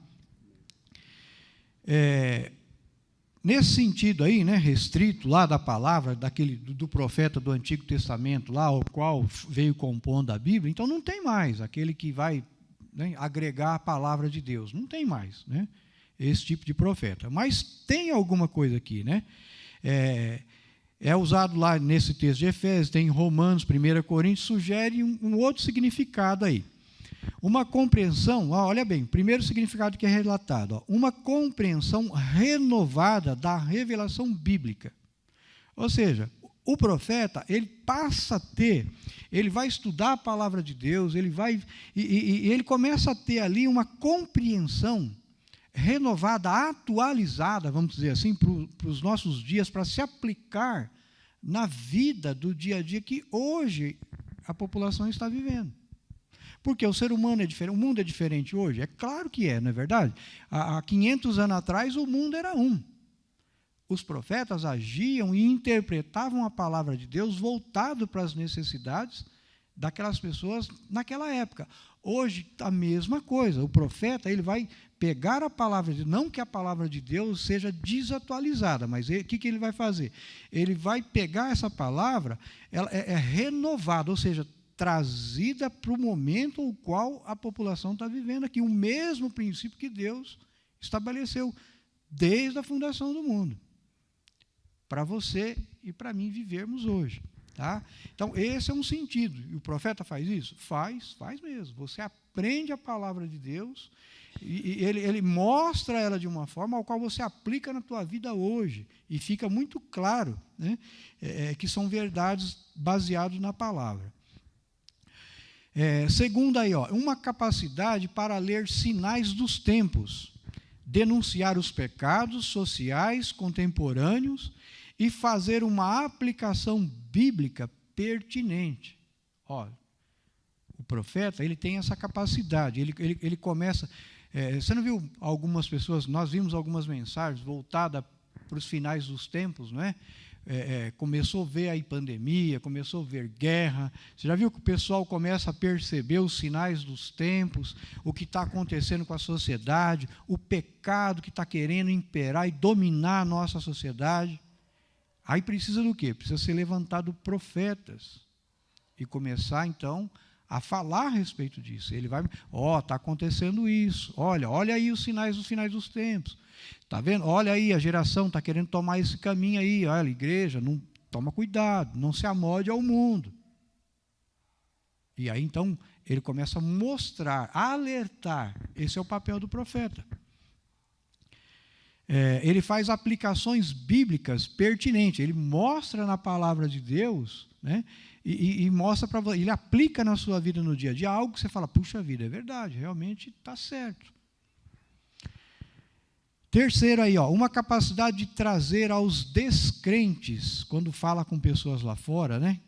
A: Nesse sentido aí, né, restrito lá da palavra, do profeta do Antigo Testamento, lá, o qual veio compondo a Bíblia, então não tem mais aquele que vai, né, agregar a palavra de Deus, não tem mais, né, esse tipo de profeta. Mas tem alguma coisa aqui, né? É usado lá nesse texto de Efésios, tem em Romanos, 1 Coríntios, sugere um outro significado aí. Uma compreensão, olha bem, primeiro significado que é relatado, uma compreensão renovada da revelação bíblica. Ou seja, o profeta, ele passa a ter, ele vai estudar a palavra de Deus, ele começa a ter ali uma compreensão renovada, atualizada, vamos dizer assim, para os nossos dias, para se aplicar na vida do dia a dia que hoje a população está vivendo. Porque o ser humano é diferente, o mundo é diferente hoje? É claro que é, não é verdade? Há 500 anos atrás, o mundo era um. Os profetas agiam e interpretavam a palavra de Deus voltado para as necessidades daquelas pessoas naquela época. Hoje, a mesma coisa. O profeta, ele vai pegar a palavra de Deus, não que a palavra de Deus seja desatualizada, mas o que ele vai fazer? Ele vai pegar essa palavra, ela é renovada, ou seja, trazida para o momento no qual a população está vivendo aqui, o mesmo princípio que Deus estabeleceu desde a fundação do mundo, para você e para mim vivermos hoje. Tá? Então, esse é um sentido. E o profeta faz isso? Faz mesmo. Você aprende a palavra de Deus e ele mostra ela de uma forma ao qual você aplica na tua vida hoje. E fica muito claro, né, que são verdades baseadas na palavra. Segundo aí, uma capacidade para ler sinais dos tempos, denunciar os pecados sociais contemporâneos e fazer uma aplicação bíblica pertinente. O profeta, ele tem essa capacidade, ele começa... você não viu algumas pessoas, nós vimos algumas mensagens voltadas para os finais dos tempos, não é? Começou a ver aí pandemia, começou a ver guerra. Você já viu que o pessoal começa a perceber os sinais dos tempos, o que está acontecendo com a sociedade, o pecado que está querendo imperar e dominar a nossa sociedade? Aí precisa do quê? Precisa ser levantado profetas e começar, então, a falar a respeito disso. Ele vai, está acontecendo isso, olha aí os sinais dos finais dos tempos. Está vendo? Olha aí, a geração está querendo tomar esse caminho aí. Olha, igreja, não, toma cuidado, não se amolde ao mundo. E aí, então, ele começa a mostrar, a alertar. Esse é o papel do profeta. Ele faz aplicações bíblicas pertinentes. Ele mostra na palavra de Deus, né, e mostra para você, ele aplica na sua vida no dia a dia algo que você fala, puxa vida, é verdade, realmente está certo. Terceiro aí, uma capacidade de trazer aos descrentes, quando fala com pessoas lá fora, né,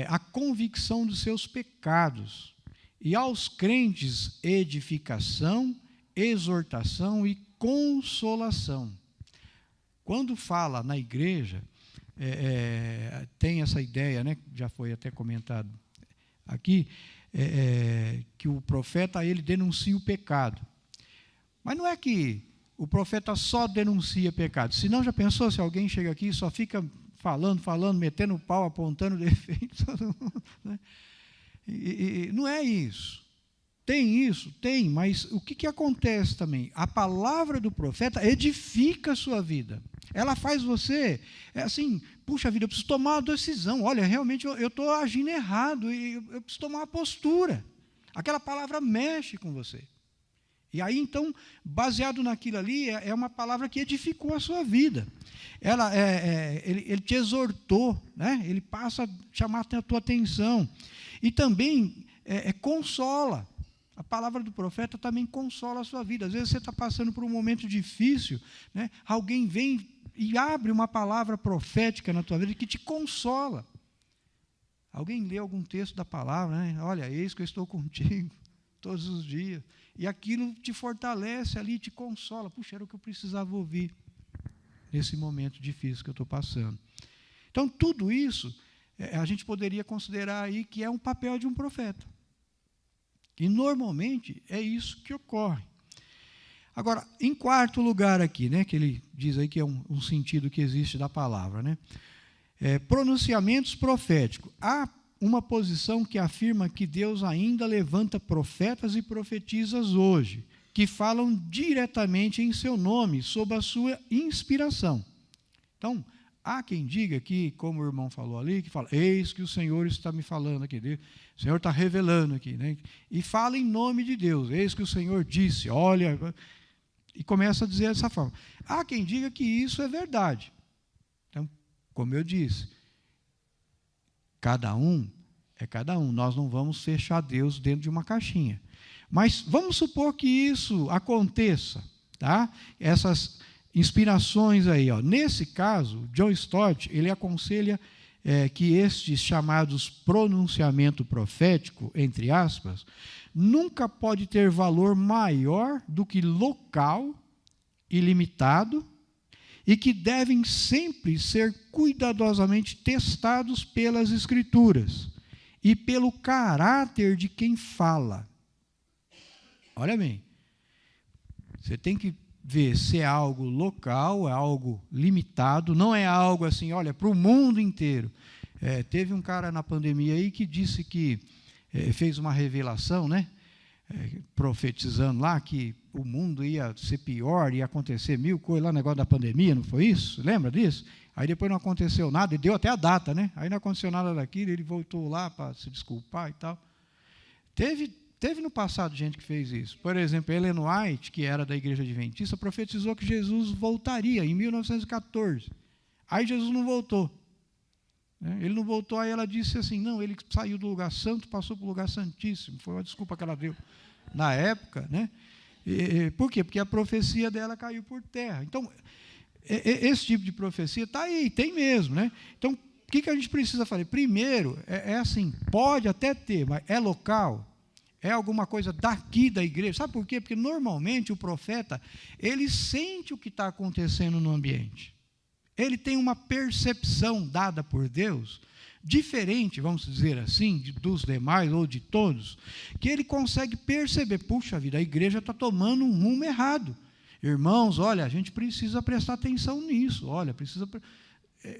A: a convicção dos seus pecados. E aos crentes, edificação, exortação e consolação. Quando fala na igreja, tem essa ideia, né, já foi até comentado aqui, que o profeta, ele denuncia o pecado. Mas não é que o profeta só denuncia pecado. Senão, já pensou se alguém chega aqui e só fica falando, metendo o pau, apontando defeitos, todo mundo, né? Não é isso. Tem isso? Tem, mas o que acontece também? A palavra do profeta edifica a sua vida. Ela faz você, assim, puxa vida, eu preciso tomar uma decisão. Olha, realmente eu estou agindo errado e eu preciso tomar uma postura. Aquela palavra mexe com você. E aí, então, baseado naquilo ali, é uma palavra que edificou a sua vida. Ele te exortou, né? Ele passa a chamar a tua atenção. E também consola. A palavra do profeta também consola a sua vida. Às vezes você está passando por um momento difícil, né? Alguém vem e abre uma palavra profética na tua vida que te consola. Alguém lê algum texto da palavra, né? Olha, eis que eu estou contigo todos os dias. E aquilo te fortalece ali, te consola. Puxa, era o que eu precisava ouvir nesse momento difícil que eu estou passando. Então, tudo isso, a gente poderia considerar aí que é um papel de um profeta. E, normalmente, é isso que ocorre. Agora, em quarto lugar aqui, né, que ele diz aí que é um sentido que existe da palavra, né? Pronunciamentos proféticos. Há uma posição que afirma que Deus ainda levanta profetas e profetisas hoje, que falam diretamente em seu nome, sob a sua inspiração. Então, há quem diga que, como o irmão falou ali, que fala, eis que o Senhor está me falando aqui, o Senhor está revelando aqui, né? E fala em nome de Deus, eis que o Senhor disse, olha, e começa a dizer dessa forma. Há quem diga que isso é verdade. Então, como eu disse, cada um é cada um, nós não vamos fechar Deus dentro de uma caixinha. Mas vamos supor que isso aconteça, tá? Essas inspirações aí, ó. Nesse caso, John Stott, ele aconselha que estes chamados pronunciamento profético, entre aspas, nunca pode ter valor maior do que local e limitado e que devem sempre ser cuidadosamente testados pelas Escrituras e pelo caráter de quem fala. Olha bem, você tem que ver se é algo local, é algo limitado, não é algo assim, olha, para o mundo inteiro. Teve um cara na pandemia aí que disse que fez uma revelação, né? Profetizando lá que o mundo ia ser pior, ia acontecer 1000 coisas lá no negócio da pandemia, não foi isso? Lembra disso? Aí depois não aconteceu nada, e deu até a data, né? Aí não aconteceu nada daquilo, ele voltou lá para se desculpar e tal. Teve no passado gente que fez isso. Por exemplo, Ellen White, que era da Igreja Adventista, profetizou que Jesus voltaria em 1914. Aí Jesus não voltou. Ele não voltou, aí ela disse assim, não, ele saiu do lugar santo, passou para o lugar santíssimo. Foi uma desculpa que ela deu na época, né? Por quê? Porque a profecia dela caiu por terra. Então, esse tipo de profecia está aí, tem mesmo, né? Então, o que a gente precisa fazer? Primeiro, assim, pode até ter, mas é local, é alguma coisa daqui da igreja. Sabe por quê? Porque, normalmente, o profeta, ele sente o que está acontecendo no ambiente. Ele tem uma percepção dada por Deus, diferente, vamos dizer assim, dos demais ou de todos, que ele consegue perceber, puxa vida, a igreja está tomando um rumo errado. Irmãos, olha, a gente precisa prestar atenção nisso, olha, precisa...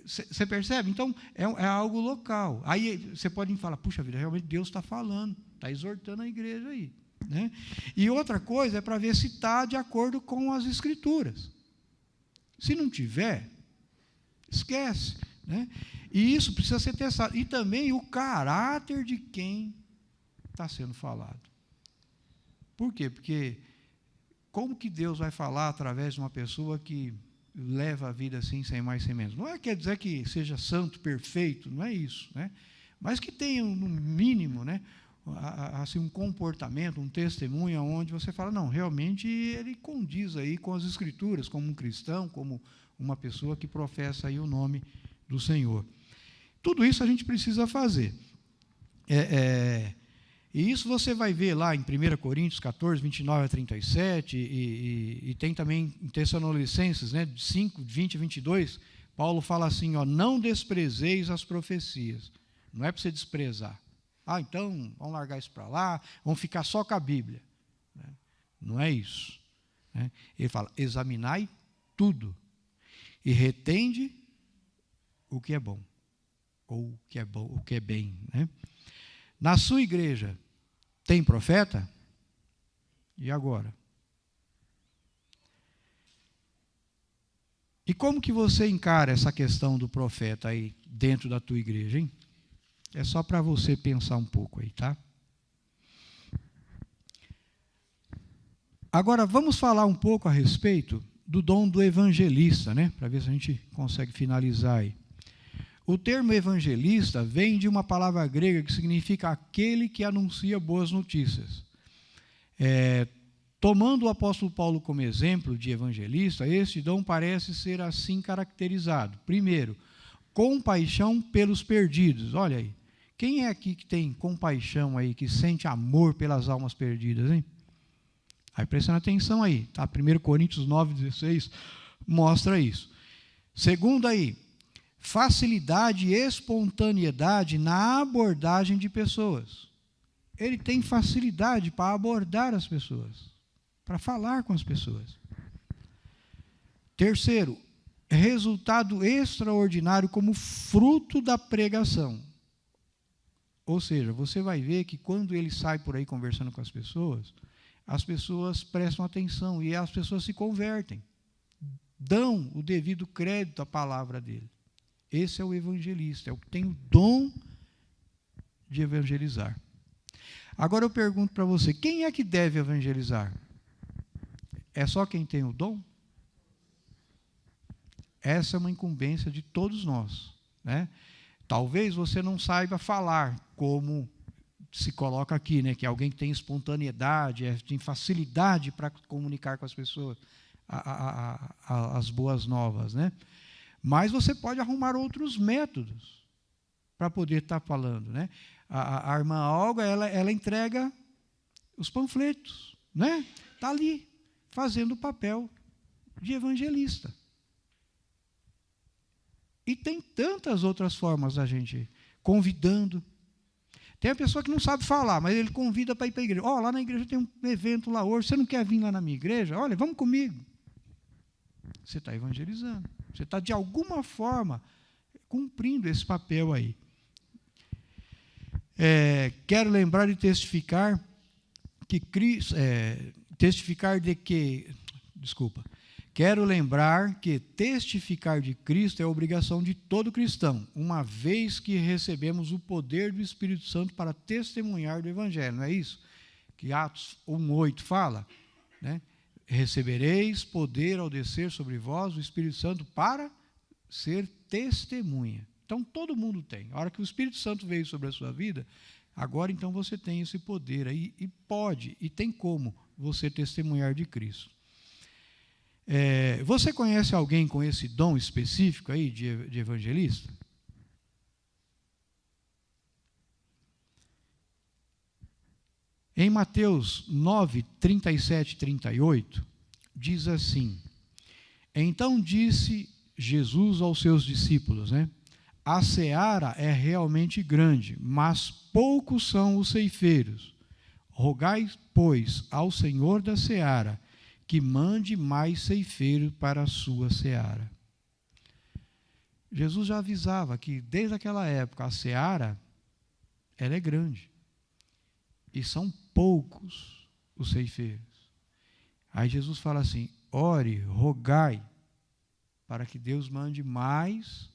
A: Você percebe? Então, é algo local. Aí você pode falar, puxa vida, realmente Deus está falando, está exortando a igreja aí, né? E outra coisa é para ver se está de acordo com as Escrituras. Se não tiver, esquece, né? E isso precisa ser testado. E também o caráter de quem está sendo falado. Por quê? Porque como que Deus vai falar através de uma pessoa que leva a vida assim, sem mais, sem menos? Não quer dizer que seja santo, perfeito, não é isso, né? Mas que tenha, no mínimo, né, assim, um comportamento, um testemunho onde você fala, não, realmente ele condiz aí com as Escrituras, como um cristão, como uma pessoa que professa aí o nome do Senhor. Tudo isso a gente precisa fazer. E isso você vai ver lá em 1 Coríntios 14, 29 a 37, e tem também em Tessalonicenses, né, 5, 20 a 22, Paulo fala assim, ó, não desprezeis as profecias. Não é para você desprezar. Então, vamos largar isso para lá, vamos ficar só com a Bíblia. Não é isso. Ele fala, examinai tudo e retende o que é bom, ou o que é bom, o que é bem, né? Na sua igreja, tem profeta? E agora? E como que você encara essa questão do profeta aí dentro da tua igreja, hein? É só para você pensar um pouco aí, tá? Agora, vamos falar um pouco a respeito do dom do evangelista, né? Para ver se a gente consegue finalizar aí. O termo evangelista vem de uma palavra grega que significa aquele que anuncia boas notícias. Tomando o apóstolo Paulo como exemplo de evangelista, este dom parece ser assim caracterizado. Primeiro, compaixão pelos perdidos. Olha aí, quem é aqui que tem compaixão aí, que sente amor pelas almas perdidas, hein? Aí prestando atenção aí, tá? 1 Coríntios 9,16 mostra isso. Segundo aí, facilidade e espontaneidade na abordagem de pessoas. Ele tem facilidade para abordar as pessoas, para falar com as pessoas. Terceiro, resultado extraordinário como fruto da pregação. Ou seja, você vai ver que quando ele sai por aí conversando com as pessoas prestam atenção e as pessoas se convertem, dão o devido crédito à palavra dele. Esse é o evangelista, é o que tem o dom de evangelizar. Agora eu pergunto para você, quem é que deve evangelizar? É só quem tem o dom? Essa é uma incumbência de todos nós, né? Talvez você não saiba falar como se coloca aqui, né? Que é alguém que tem espontaneidade, tem facilidade para comunicar com as pessoas as boas novas, né? Mas você pode arrumar outros métodos para poder estar falando, né? A irmã Olga, ela entrega os panfletos, né? Está ali, fazendo o papel de evangelista. E tem tantas outras formas da gente convidando. Tem a pessoa que não sabe falar, mas ele convida para ir para a igreja. Lá na igreja tem um evento lá hoje, você não quer vir lá na minha igreja? Olha, vamos comigo. Você está evangelizando. Você está, de alguma forma, cumprindo esse papel aí. Quero lembrar de testificar que Cristo... Quero lembrar que testificar de Cristo é obrigação de todo cristão, uma vez que recebemos o poder do Espírito Santo para testemunhar do Evangelho. Não é isso que Atos 1:8 fala? Né? Recebereis poder ao descer sobre vós o Espírito Santo para ser testemunha. Então, todo mundo tem. A hora que o Espírito Santo veio sobre a sua vida, agora, então, você tem esse poder aí e pode, e tem como você testemunhar de Cristo. Você conhece alguém com esse dom específico aí de evangelista? Em Mateus 9, 37 e 38, diz assim: Então disse Jesus aos seus discípulos, né? A seara é realmente grande, mas poucos são os ceifeiros. Rogai, pois, ao Senhor da seara, que mande mais ceifeiros para a sua seara. Jesus já avisava que, desde aquela época, a seara, ela é grande. E são poucos os ceifeiros. Aí Jesus fala assim, ore, rogai, para que Deus mande mais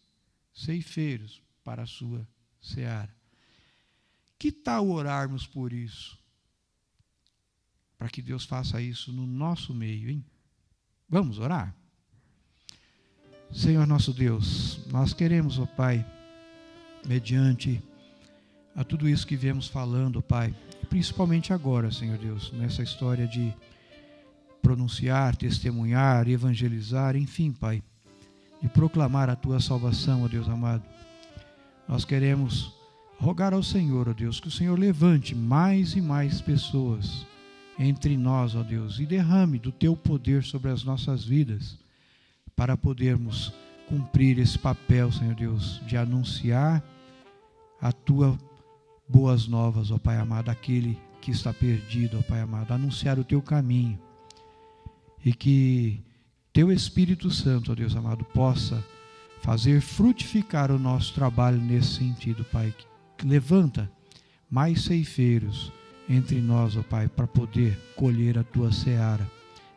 A: ceifeiros para a sua seara. Que tal orarmos por isso? Para que Deus faça isso no nosso meio, hein? Vamos orar? Senhor nosso Deus, nós queremos, ó Pai, mediante a tudo isso que viemos falando, ó Pai, principalmente agora, Senhor Deus, nessa história de pronunciar, testemunhar, evangelizar, enfim, Pai, e proclamar a Tua salvação, ó Deus amado. Nós queremos rogar ao Senhor, ó Deus, que o Senhor levante mais e mais pessoas entre nós, ó Deus, e derrame do Teu poder sobre as nossas vidas, para podermos cumprir esse papel, Senhor Deus, de anunciar a Tua boas novas, ó Pai amado, aquele que está perdido, ó Pai amado, anunciar o Teu caminho, e que Teu Espírito Santo, ó Deus amado, possa fazer frutificar o nosso trabalho nesse sentido, Pai. Levanta mais ceifeiros entre nós, ó Pai, para poder colher a tua seara.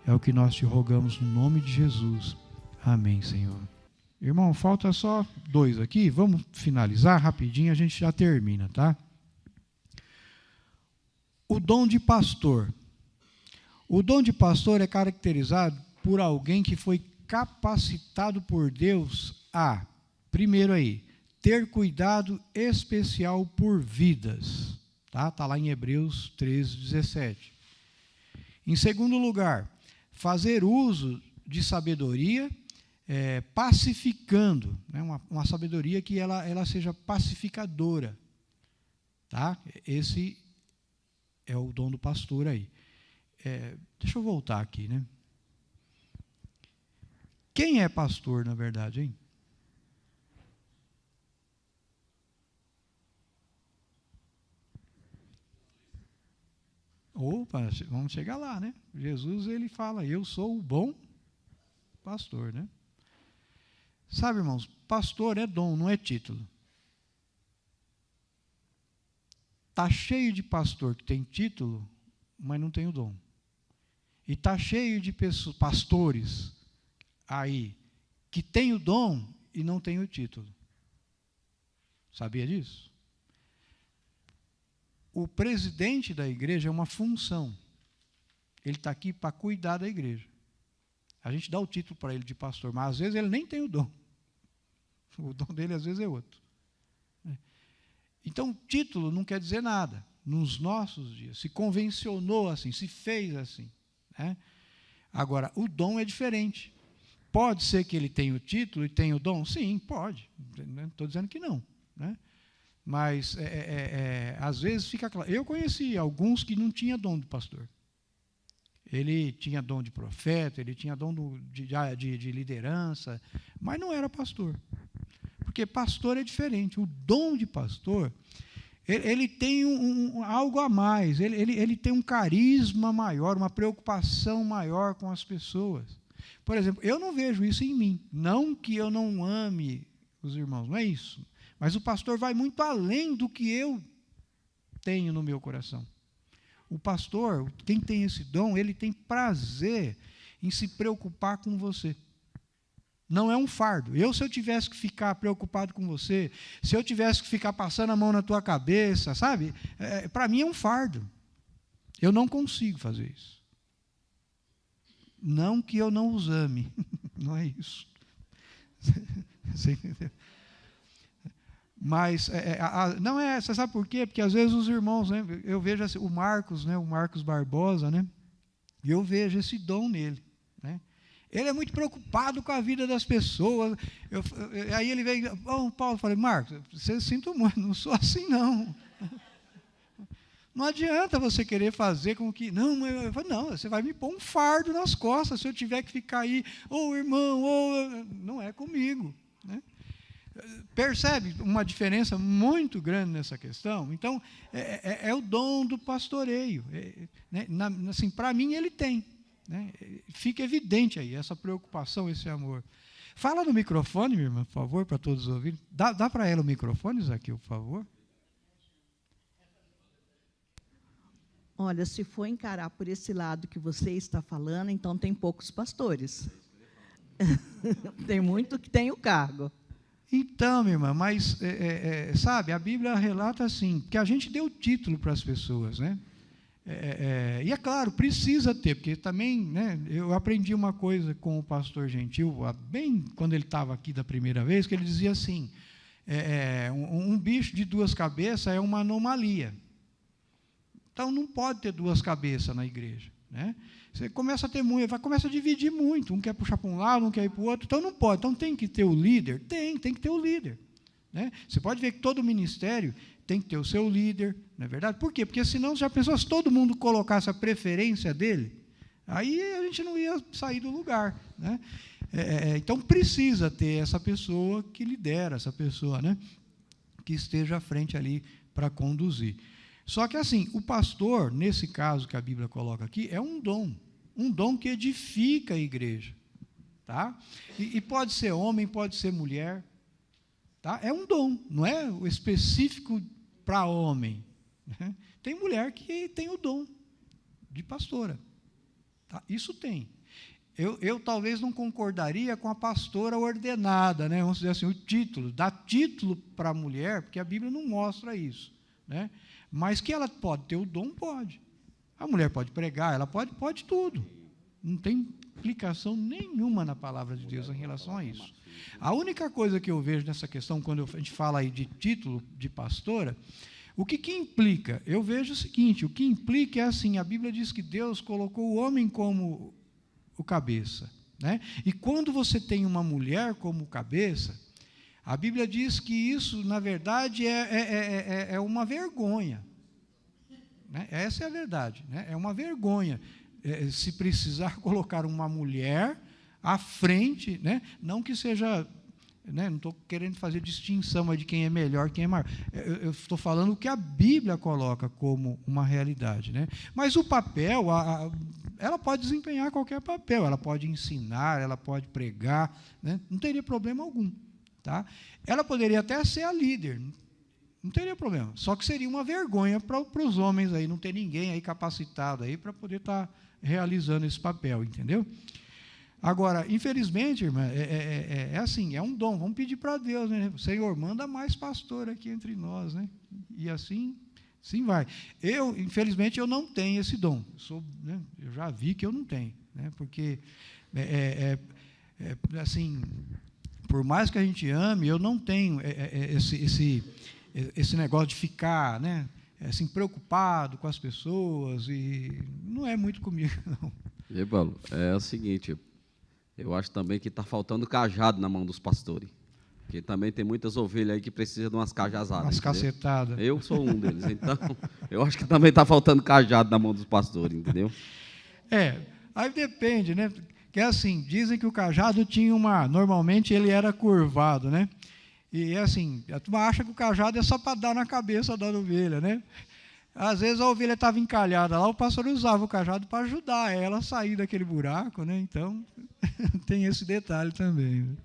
A: É o que nós te rogamos no nome de Jesus. Amém, Senhor. Irmão, falta só 2 aqui. Vamos finalizar rapidinho, a gente já termina, tá? O dom de pastor. O dom de pastor é caracterizado por alguém que foi capacitado por Deus a, primeiro aí, ter cuidado especial por vidas. Está lá em Hebreus 13:17. Em segundo lugar, fazer uso de sabedoria, pacificando, né, uma sabedoria que ela seja pacificadora. Tá? Esse é o dom do pastor aí. Deixa eu voltar aqui, né? Quem é pastor, na verdade, hein? Opa, vamos chegar lá, né? Jesus, ele fala, eu sou o bom pastor, né? Sabe, irmãos, pastor é dom, não é título. Está cheio de pastor que tem título, mas não tem o dom. E está cheio de pastores aí que tem o dom e não tem o título. Sabia disso? O presidente da igreja é uma função. Ele está aqui para cuidar da igreja. A gente dá o título para ele de pastor, mas às vezes ele nem tem o dom. O dom dele às vezes é outro. Então, título não quer dizer nada. Nos nossos dias, se convencionou assim, se fez assim. Né? Agora, o dom é diferente. Pode ser que ele tenha o título e tenha o dom? Sim, pode. Não estou dizendo que não. Né? Mas, às vezes, fica claro. Eu conheci alguns que não tinham dom de pastor. Ele tinha dom de profeta, ele tinha dom de liderança, mas não era pastor. Porque pastor é diferente. O dom de pastor, ele tem algo a mais, ele tem um carisma maior, uma preocupação maior com as pessoas. Por exemplo, eu não vejo isso em mim. Não que eu não ame os irmãos, não é isso. Mas o pastor vai muito além do que eu tenho no meu coração. O pastor, quem tem esse dom, ele tem prazer em se preocupar com você. Não é um fardo. Se eu tivesse que ficar preocupado com você, se eu tivesse que ficar passando a mão na tua cabeça, sabe? Para mim é um fardo. Eu não consigo fazer isso. Não que eu não os ame. Não é isso. Você entendeu? Mas, não é, você sabe por quê? Porque às vezes os irmãos, né, eu vejo assim, o Marcos Barbosa, né, e eu vejo esse dom nele. Né? Ele é muito preocupado com a vida das pessoas. Aí ele veio, Paulo, eu falei, Marcos, você sinto muito, não sou assim não. Não adianta você querer fazer com que... eu falei, não, você vai me pôr um fardo nas costas se eu tiver que ficar aí, irmão, não é comigo. Né? Percebe uma diferença muito grande nessa questão? Então, é o dom do pastoreio. Né? Assim, para mim, ele tem. Né? Fica evidente aí essa preocupação, esse amor. Fala no microfone, minha irmã, por favor, para todos ouvirem. Dá para ela o microfone, Zaqueu, por favor.
E: Olha, se for encarar por esse lado que você está falando, então tem poucos pastores. Tem muito que tem o cargo.
A: Então, minha irmã, mas, sabe, a Bíblia relata assim, que a gente deu título para as pessoas, né? E é claro, precisa ter, porque também, né, eu aprendi uma coisa com o pastor Gentil, bem quando ele estava aqui da primeira vez, que ele dizia assim, um bicho de 2 cabeças é uma anomalia. Então, não pode ter 2 cabeças na igreja. Né? Você começa a ter muito, começa a dividir muito, um quer puxar para um lado, um quer ir para o outro, então não pode. Então tem que ter o líder? Tem que ter o líder. Né? Você pode ver que todo ministério tem que ter o seu líder, não é verdade? Por quê? Porque senão, já pensou, se todo mundo colocasse a preferência dele, aí a gente não ia sair do lugar. Né? Então precisa ter essa pessoa que lidera, essa pessoa, né, que esteja à frente ali para conduzir. Só que assim, o pastor, nesse caso que a Bíblia coloca aqui, é um dom que edifica a igreja. Tá? E pode ser homem, pode ser mulher. Tá? É um dom, não é o específico para homem. né? Tem mulher que tem o dom de pastora. Tá? Isso tem. Eu talvez não concordaria com a pastora ordenada, né? Vamos dizer assim, o título, dar título para a mulher, porque a Bíblia não mostra isso, né? Mas que ela pode ter o dom, pode. A mulher pode pregar, ela pode tudo. Não tem implicação nenhuma na palavra de Deus em relação a isso. A única coisa que eu vejo nessa questão, quando a gente fala aí de título de pastora, o que implica? Eu vejo o seguinte, o que implica é assim, a Bíblia diz que Deus colocou o homem como o cabeça, né? E quando você tem uma mulher como cabeça, a Bíblia diz que isso, na verdade, é uma vergonha, né? Essa é a verdade, né? É uma vergonha se precisar colocar uma mulher à frente, né? Não que seja, né? Não estou querendo fazer distinção de quem é melhor, quem é maior. Eu estou falando o que a Bíblia coloca como uma realidade, né? Mas o papel, ela pode desempenhar qualquer papel, ela pode ensinar, ela pode pregar, né? Não teria problema algum. Tá? Ela poderia até ser a líder, não teria problema, só que seria uma vergonha para os homens aí, não ter ninguém aí capacitado aí para poder estar realizando esse papel, entendeu? Agora, infelizmente, irmã, é assim, é um dom, vamos pedir para Deus, né? Senhor, manda mais pastor aqui entre nós, né? E assim vai. Infelizmente, eu não tenho esse dom, né? Eu já vi que eu não tenho, né? Porque, assim, por mais que a gente ame, eu não tenho esse negócio de ficar, né, assim, preocupado com as pessoas, e não é muito comigo, não.
C: E, Paulo, é o seguinte, eu acho também que está faltando cajado na mão dos pastores, porque também tem muitas ovelhas aí que precisam de umas cajazadas.
A: Umas cacetadas.
C: Eu sou um deles, então eu acho que também está faltando cajado na mão dos pastores, entendeu?
A: Aí depende, né? Que é assim, dizem que o cajado tinha normalmente ele era curvado, né? E é assim, a turma acha que o cajado é só para dar na cabeça da ovelha, né? Às vezes a ovelha estava encalhada lá, o pastor usava o cajado para ajudar ela a sair daquele buraco, né? Então, tem esse detalhe também.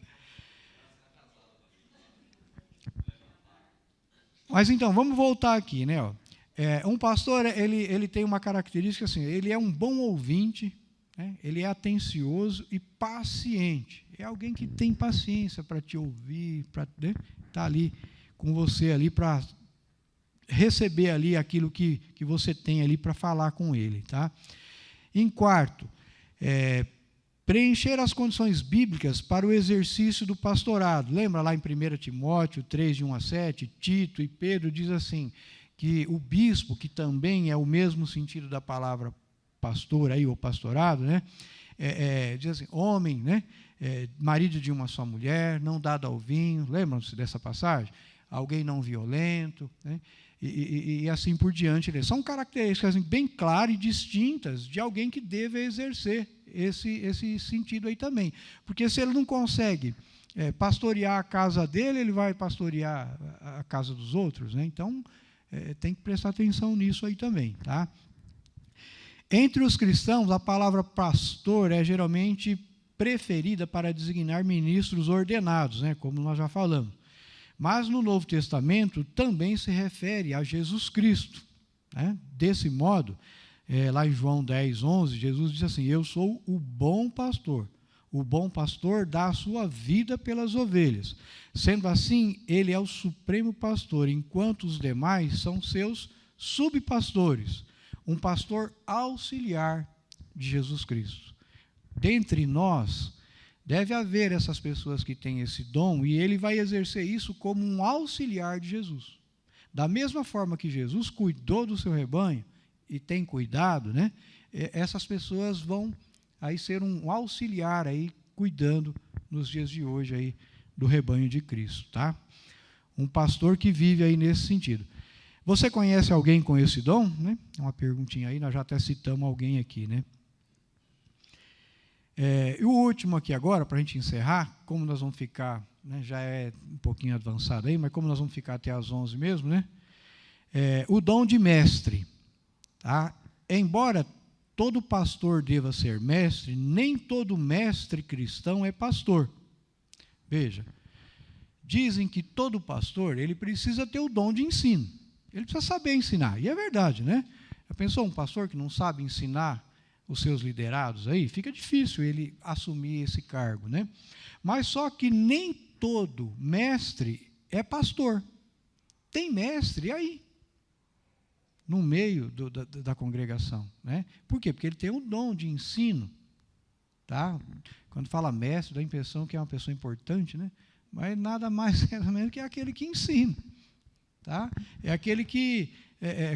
A: Mas então, vamos voltar aqui, né? Um pastor, ele tem uma característica assim, ele é um bom ouvinte, né? Ele é atencioso e paciente. É alguém que tem paciência para te ouvir, para estar ali com você ali para receber ali aquilo que você tem ali para falar com ele, tá? Em quarto, preencher as condições bíblicas para o exercício do pastorado. Lembra lá em 1 Timóteo 3, de 1 a 7, Tito e Pedro diz assim, que o bispo, que também é o mesmo sentido da palavra pastor aí, ou pastorado, né? Diz assim, homem, né? Marido de uma só mulher, não dado ao vinho, lembram-se dessa passagem? Alguém não violento, né? E assim por diante. São características assim, bem claras e distintas de alguém que deve exercer esse sentido aí também. Porque se ele não consegue pastorear a casa dele, ele vai pastorear a casa dos outros, né? Então, tem que prestar atenção nisso aí também, tá? Entre os cristãos, a palavra pastor é geralmente preferida para designar ministros ordenados, né, como nós já falamos. Mas no Novo Testamento também se refere a Jesus Cristo, né? Desse modo, lá em João 10, 11, Jesus diz assim, eu sou o bom pastor. O bom pastor dá a sua vida pelas ovelhas. Sendo assim, ele é o supremo pastor, enquanto os demais são seus subpastores. Um pastor auxiliar de Jesus Cristo. Dentre nós, deve haver essas pessoas que têm esse dom, e ele vai exercer isso como um auxiliar de Jesus. Da mesma forma que Jesus cuidou do seu rebanho, e tem cuidado, né? Essas pessoas vão aí ser um auxiliar aí, cuidando nos dias de hoje aí, do rebanho de Cristo. Tá? Um pastor que vive aí nesse sentido. Você conhece alguém com esse dom? Né? Uma perguntinha aí, nós já até citamos alguém aqui, né? E o último aqui agora, para a gente encerrar, como nós vamos ficar, né, já é um pouquinho avançado aí, mas como nós vamos ficar até às 11 mesmo, né? O dom de mestre. Tá? Embora todo pastor deva ser mestre, nem todo mestre cristão é pastor. Veja, dizem que todo pastor ele precisa ter o dom de ensino. Ele precisa saber ensinar. E é verdade, né? Já pensou um pastor que não sabe ensinar os seus liderados aí? Fica difícil ele assumir esse cargo, né? Mas só que nem todo mestre é pastor. Tem mestre aí, no meio da congregação, né? Por quê? Porque ele tem um dom de ensino, tá? Quando fala mestre, dá a impressão que é uma pessoa importante, né? Mas nada mais menos que é aquele que ensina, tá? É aquele que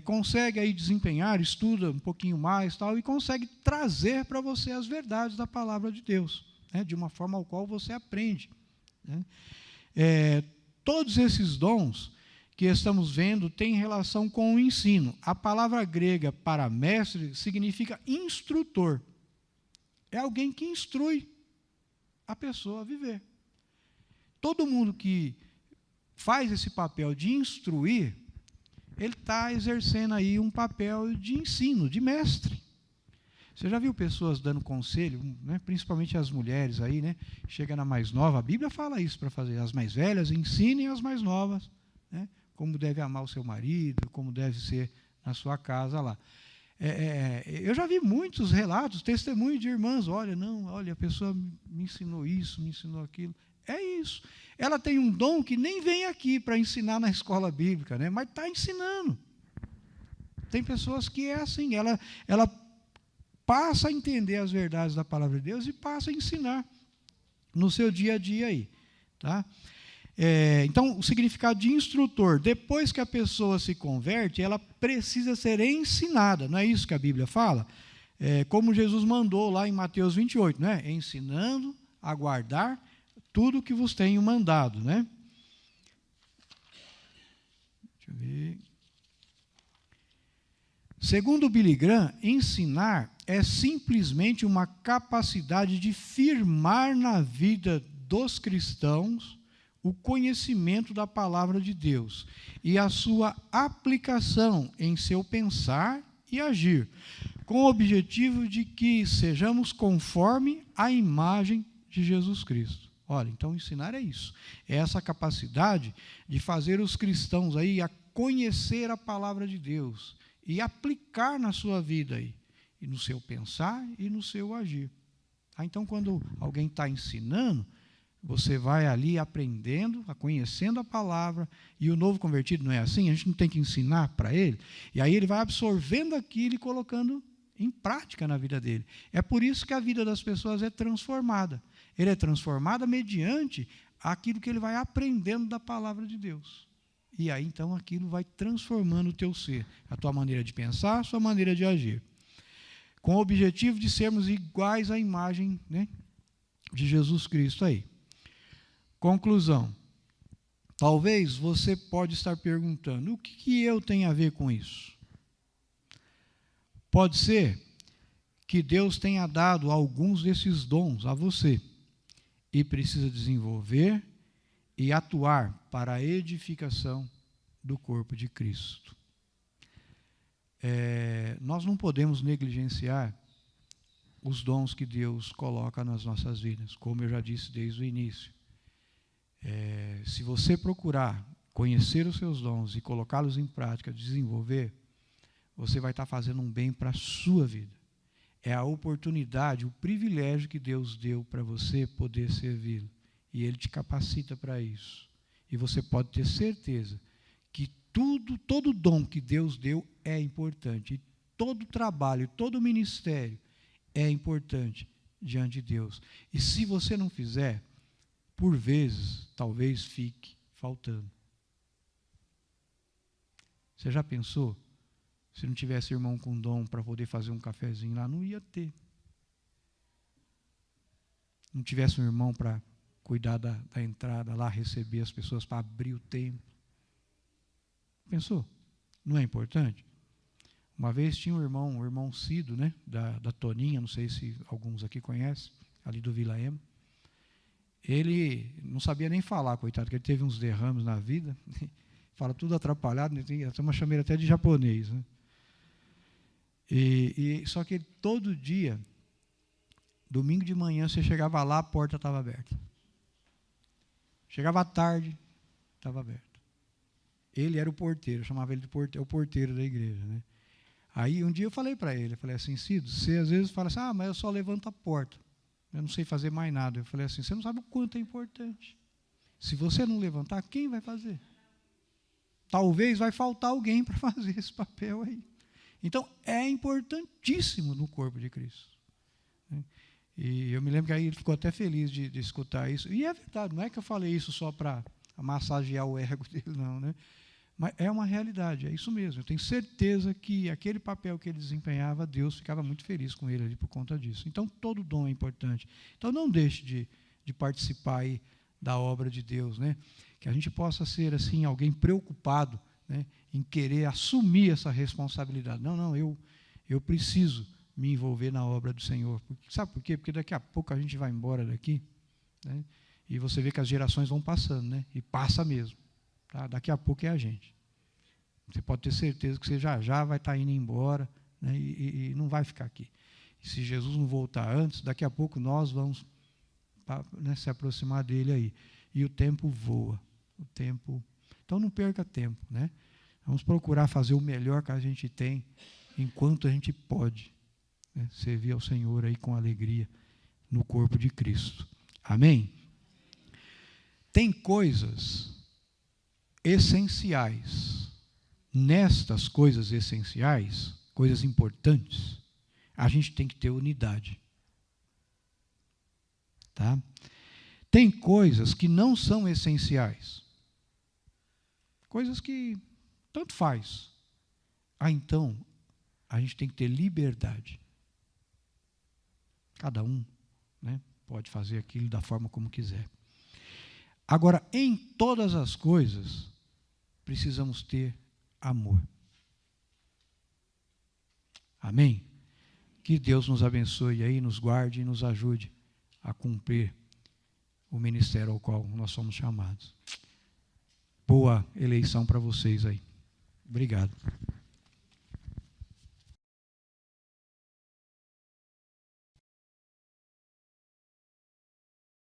A: consegue aí desempenhar, estuda um pouquinho mais, tal, e consegue trazer para você as verdades da palavra de Deus, né? De uma forma ao qual você aprende, né? Todos esses dons que estamos vendo têm relação com o ensino. A palavra grega para mestre significa instrutor. É alguém que instrui a pessoa a viver. Todo mundo que faz esse papel de instruir, ele está exercendo aí um papel de ensino, de mestre. Você já viu pessoas dando conselho, né, principalmente as mulheres aí, né? Chega na mais nova, a Bíblia fala isso para fazer. As mais velhas ensinem as mais novas, né, como deve amar o seu marido, como deve ser na sua casa lá. Eu já vi muitos relatos, testemunhos de irmãs, olha, a pessoa me ensinou isso, me ensinou aquilo. É isso. Ela tem um dom que nem vem aqui para ensinar na escola bíblica, né, mas está ensinando. Tem pessoas que é assim, ela passa a entender as verdades da palavra de Deus e passa a ensinar no seu dia a dia aí, tá? Então, o significado de instrutor, depois que a pessoa se converte, ela precisa ser ensinada, não é isso que a Bíblia fala? Como Jesus mandou lá em Mateus 28, né? Ensinando a guardar tudo o que vos tenho mandado, né? Deixa eu ver. Segundo Billy Graham, ensinar é simplesmente uma capacidade de firmar na vida dos cristãos o conhecimento da palavra de Deus e a sua aplicação em seu pensar e agir, com o objetivo de que sejamos conforme a imagem de Jesus Cristo. Olha, então ensinar é isso. É essa capacidade de fazer os cristãos aí a conhecer a palavra de Deus e aplicar na sua vida aí, e no seu pensar e no seu agir. Então, quando alguém está ensinando, você vai ali aprendendo, conhecendo a palavra, e o novo convertido não é assim, a gente não tem que ensinar para ele, e aí ele vai absorvendo aquilo e colocando em prática na vida dele. É por isso que a vida das pessoas é transformada. Ele é transformada mediante aquilo que ele vai aprendendo da palavra de Deus. E aí, então, aquilo vai transformando o teu ser, a tua maneira de pensar, a sua maneira de agir. Com o objetivo de sermos iguais à imagem, né, de Jesus Cristo aí. Conclusão. Talvez você pode estar perguntando, o que eu tenho a ver com isso? Pode ser que Deus tenha dado alguns desses dons a você e precisa desenvolver e atuar para a edificação do corpo de Cristo. Nós não podemos negligenciar os dons que Deus coloca nas nossas vidas, como eu já disse desde o início. Se você procurar conhecer os seus dons e colocá-los em prática, desenvolver, você vai estar fazendo um bem para a sua vida. É a oportunidade, o privilégio que Deus deu para você poder servi-lo. E Ele te capacita para isso. E você pode ter certeza que todo dom que Deus deu é importante. E todo trabalho, todo ministério é importante diante de Deus. E se você não fizer, por vezes, talvez fique faltando. Você já pensou? Se não tivesse irmão com dom para poder fazer um cafezinho lá, não ia ter. Não tivesse um irmão para cuidar da entrada lá, receber as pessoas, para abrir o templo. Pensou? Não é importante? Uma vez tinha o irmão Cido, né, da Toninha, não sei se alguns aqui conhecem, ali do Vila Ema. Ele não sabia nem falar, coitado, porque ele teve uns derrames na vida, fala tudo atrapalhado, tem uma chameira até de japonês, né? Só que ele, todo dia, domingo de manhã, você chegava lá, a porta estava aberta. Chegava à tarde, estava aberta. Ele era o porteiro, eu chamava ele de porteiro, é o porteiro da igreja, né? Aí um dia eu falei para ele, eu falei assim, Cido, você às vezes fala assim, mas eu só levanto a porta, eu não sei fazer mais nada. Eu falei assim, você não sabe o quanto é importante. Se você não levantar, quem vai fazer? Talvez vai faltar alguém para fazer esse papel aí. Então, é importantíssimo no corpo de Cristo. E eu me lembro que aí ele ficou até feliz de escutar isso. E é verdade, não é que eu falei isso só para massagear o ego dele, não, né? Mas é uma realidade, é isso mesmo. Eu tenho certeza que aquele papel que ele desempenhava, Deus ficava muito feliz com ele ali por conta disso. Então, todo dom é importante. Então, não deixe de participar aí da obra de Deus, né? Que a gente possa ser assim alguém preocupado, né, em querer assumir essa responsabilidade. Não, eu preciso me envolver na obra do Senhor. Sabe por quê? Porque daqui a pouco a gente vai embora daqui, né, e você vê que as gerações vão passando, né, e passa mesmo. Tá? Daqui a pouco é a gente. Você pode ter certeza que você já vai estar indo embora, né, e não vai ficar aqui. E se Jesus não voltar antes, daqui a pouco nós vamos, né, se aproximar dele aí. E o tempo voa. Então não perca tempo, né? Vamos procurar fazer o melhor que a gente tem enquanto a gente pode, né? Servir ao Senhor aí com alegria no corpo de Cristo. Amém? Tem coisas essenciais. Nestas coisas essenciais, coisas importantes, a gente tem que ter unidade. Tá? Tem coisas que não são essenciais. Coisas que tanto faz. Então, a gente tem que ter liberdade. Cada um, né, pode fazer aquilo da forma como quiser. Agora, em todas as coisas, precisamos ter amor. Amém? Que Deus nos abençoe aí, nos guarde e nos ajude a cumprir o ministério ao qual nós somos chamados. Boa eleição para vocês aí. Obrigado.